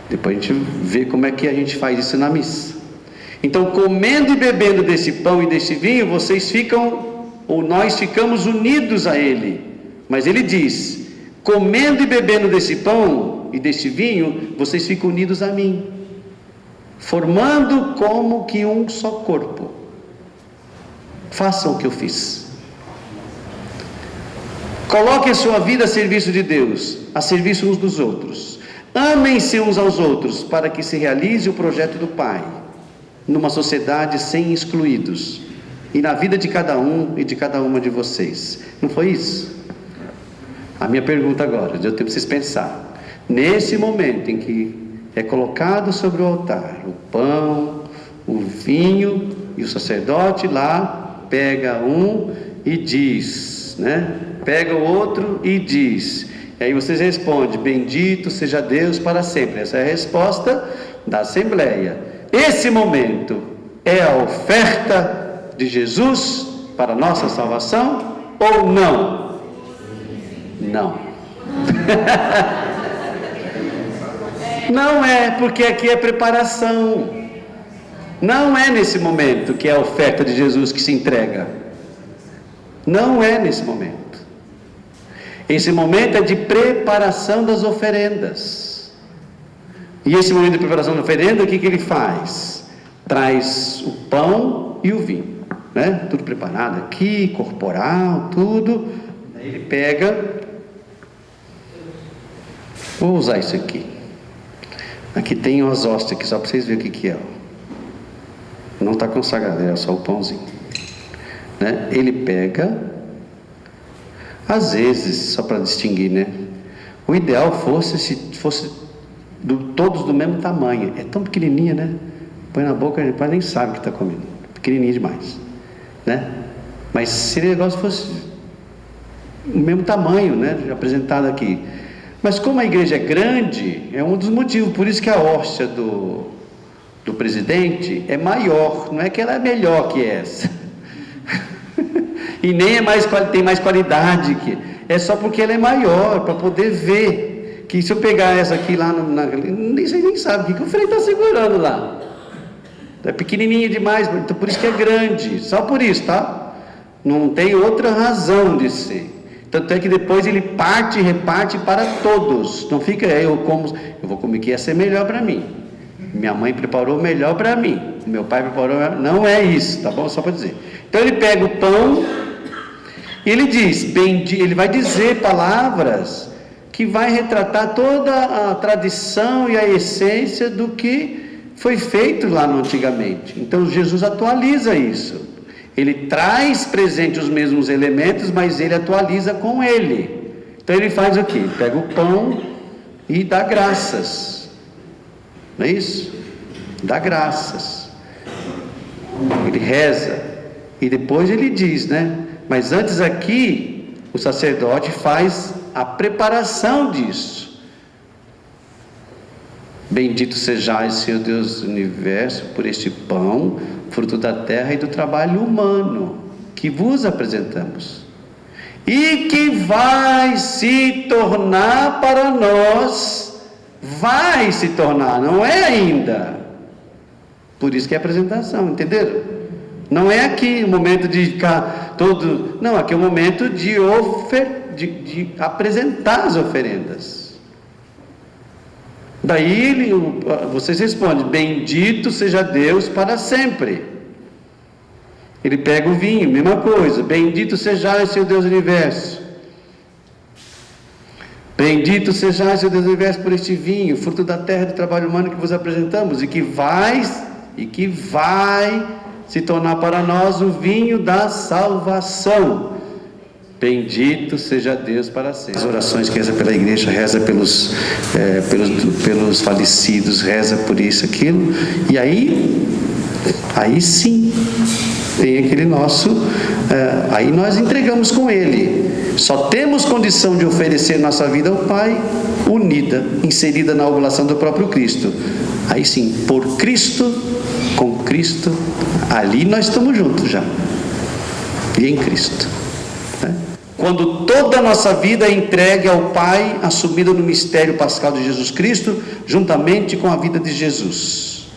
Depois a gente vê como é que a gente faz isso na missa. Então, comendo e bebendo desse pão e desse vinho, vocês ficam, ou nós ficamos unidos a Ele. Mas Ele diz: comendo e bebendo desse pão e desse vinho, vocês ficam unidos a mim, formando como que um só corpo. Façam o que eu fiz. Coloquem a sua vida a serviço de Deus, a serviço uns dos outros. Amem-se uns aos outros, para que se realize o projeto do Pai, numa sociedade sem excluídos, e na vida de cada um e de cada uma de vocês. Não foi isso? A minha pergunta agora, eu tenho para vocês pensar, nesse momento em que é colocado sobre o altar o pão, o vinho, e o sacerdote lá pega um e diz, né? Pega o outro e diz, e aí vocês respondem: bendito seja Deus para sempre. Essa é a resposta da Assembleia. Esse momento é a oferta de Jesus para a nossa salvação ou não? Não. Não é, porque aqui é preparação. Não é nesse momento que é a oferta de Jesus que se entrega. Não é nesse momento. Esse momento é de preparação das oferendas. E esse momento de preparação da oferenda, o que ele faz? Traz o pão e o vinho, né? Tudo preparado aqui, corporal, tudo. Aí ele pega. Vou usar isso aqui. Aqui tem umas hóstias aqui, só para vocês verem o que é. Não está consagrado, é só o pãozinho, né? Ele pega, às vezes, só para distinguir, né? O ideal fosse se fosse todos do mesmo tamanho. É tão pequenininha, né? Põe na boca, a gente nem sabe o que está comendo. Pequenininha demais, né? Mas se o negócio fosse o mesmo tamanho, né? Apresentado aqui. Mas como a igreja é grande, é um dos motivos. Por isso que a hóstia do presidente é maior. Não é que ela é melhor que essa. E nem tem mais qualidade que. É só porque ela é maior, para poder ver. Que se eu pegar essa aqui lá, vocês nem sabem o que o Frei está segurando lá. É pequenininha demais, então por isso que é grande. Só por isso, tá? Não tem outra razão de ser. Tanto é que depois ele parte e reparte para todos. Não fica, eu vou comer que ia ser melhor para mim. Minha mãe preparou melhor para mim. Meu pai preparou melhor. Não é isso, tá bom? Só para dizer. Então ele pega o pão e ele diz, ele vai dizer palavras que vai retratar toda a tradição e a essência do que foi feito lá no antigamente. Então Jesus atualiza isso. Ele traz presente os mesmos elementos, mas ele atualiza com ele. Então ele faz o quê? Ele pega o pão e dá graças. Não é isso? Dá graças. Ele reza. E depois ele diz, né? Mas antes aqui, o sacerdote faz a preparação disso. Bendito sejais, Senhor Deus do universo, por este pão, fruto da terra e do trabalho humano, que vos apresentamos. e que vai se tornar para nós, vai se tornar, não é ainda. Por isso que é apresentação, entenderam? Não é aqui o momento de ficar todo, não, aqui é o momento de apresentar as oferendas. Daí vocês respondem: bendito seja Deus para sempre. Ele pega o vinho, mesma coisa: bendito sejais, Senhor Deus do universo. Bendito sejais, Senhor Deus do universo, por este vinho, fruto da terra do trabalho humano que vos apresentamos, e que vai se tornar para nós o vinho da salvação. Bendito seja Deus para sempre. As orações que reza pela igreja, reza pelos falecidos, reza por isso, aquilo, e aí sim tem aquele nosso, aí nós entregamos com Ele. Só temos condição de oferecer nossa vida ao Pai unida, inserida na oblação do próprio Cristo. Aí sim, por Cristo, com Cristo, ali nós estamos juntos já, e em Cristo, né? Quando toda a nossa vida é entregue ao Pai, assumida no mistério pascal de Jesus Cristo, juntamente com a vida de Jesus.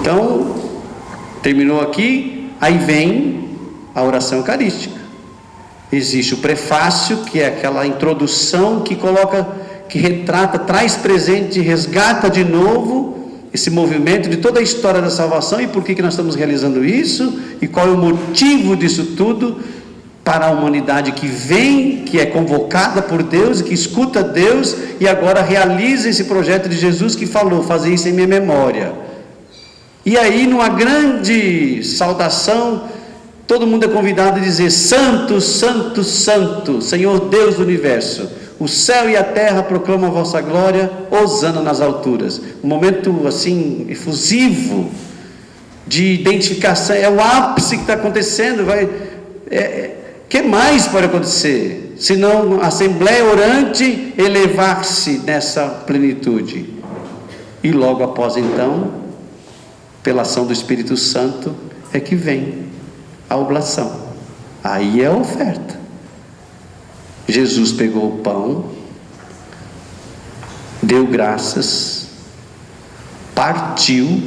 Então, terminou aqui, aí vem a oração eucarística. Existe o prefácio, que é aquela introdução que coloca, que retrata, traz presente, resgata de novo esse movimento de toda a história da salvação e por que nós estamos realizando isso e qual é o motivo disso tudo para a humanidade que vem, que é convocada por Deus e que escuta Deus e agora realiza esse projeto de Jesus que falou: fazer isso em minha memória. E aí, numa grande saudação, todo mundo é convidado a dizer: Santo, Santo, Santo, Senhor Deus do universo, o céu e a terra proclamam a vossa glória, hosana nas alturas. Um momento assim efusivo de identificação, é o ápice que está acontecendo. Que mais pode acontecer senão a assembleia orante elevar-se nessa plenitude? E logo após então, pela ação do Espírito Santo, é que vem a oblação. Aí é a oferta. Jesus pegou o pão, deu graças, partiu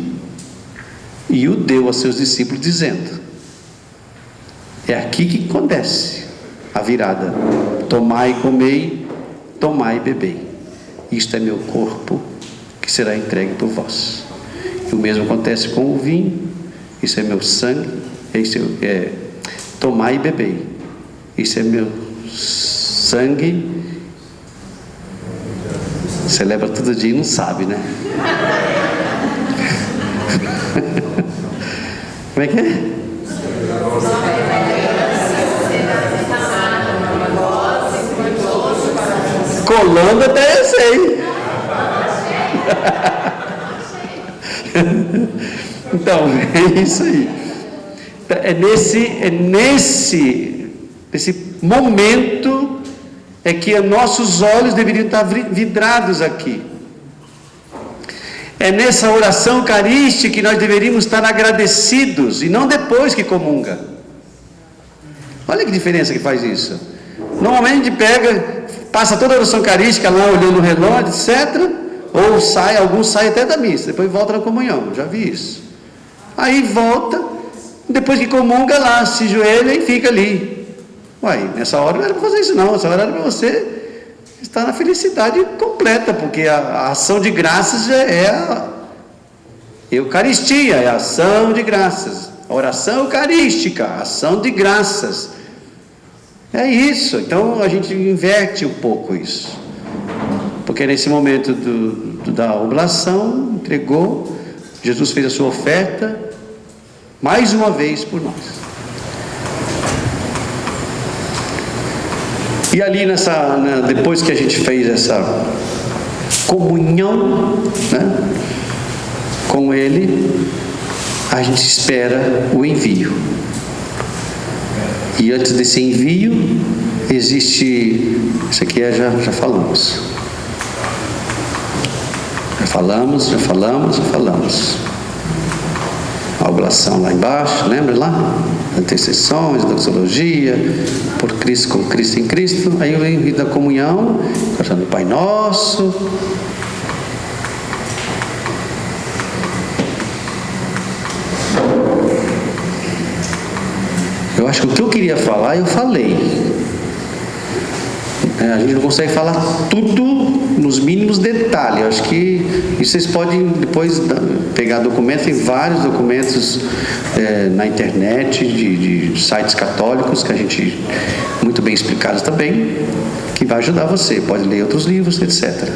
e o deu a seus discípulos, dizendo: é aqui que acontece a virada. Tomai e comei, tomai e bebei. Isto é meu corpo que será entregue por vós. E o mesmo acontece com o vinho. Isso é meu sangue. Tomai e bebei. Isso é meu sangue. Celebra todo dia e não sabe, né? Como é que é? Colando até eu sei. Então, é isso aí. É nesse momento é que nossos olhos deveriam estar vidrados aqui. É nessa oração eucarística que nós deveríamos estar agradecidos, e não depois que comunga. Olha que diferença que faz isso. Normalmente a gente passa toda a oração eucarística lá olhando o relógio, etc. Ou alguns saem até da missa, depois volta na comunhão, já vi isso. Aí volta, depois que comunga lá, se joelha e fica ali. Uai, nessa hora não era para fazer isso não, essa hora era para você estar na felicidade completa, porque a ação de graças é a Eucaristia, é a ação de graças. A oração eucarística, a ação de graças. É isso. Então a gente inverte um pouco isso, porque nesse momento da oblação, entregou, Jesus fez a sua oferta mais uma vez por nós. E ali depois que a gente fez essa comunhão, né, com Ele, a gente espera o envio. E antes desse envio, existe, isso aqui já falamos. Já falamos. A oblação lá embaixo, lembra lá? intercessões, doxologia, por Cristo, com Cristo em Cristo. Aí eu venho da comunhão, cantando Pai Nosso. Eu acho que o que eu queria falar, eu falei. A gente não consegue falar tudo nos mínimos detalhes. Eu acho que vocês podem depois pegar documentos, tem vários documentos na internet de sites católicos que a gente muito bem explicados também, que vai ajudar você. Pode ler outros livros, etc.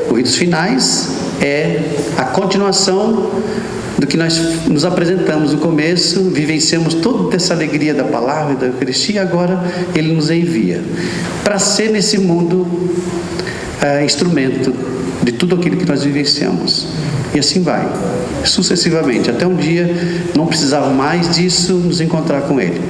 O Ritos Finais é a continuação do que nós nos apresentamos no começo, vivenciamos toda essa alegria da palavra e da Eucaristia, e agora Ele nos envia para ser nesse mundo instrumento de tudo aquilo que nós vivenciamos. E assim vai, sucessivamente, até um dia não precisava mais disso, nos encontrar com Ele.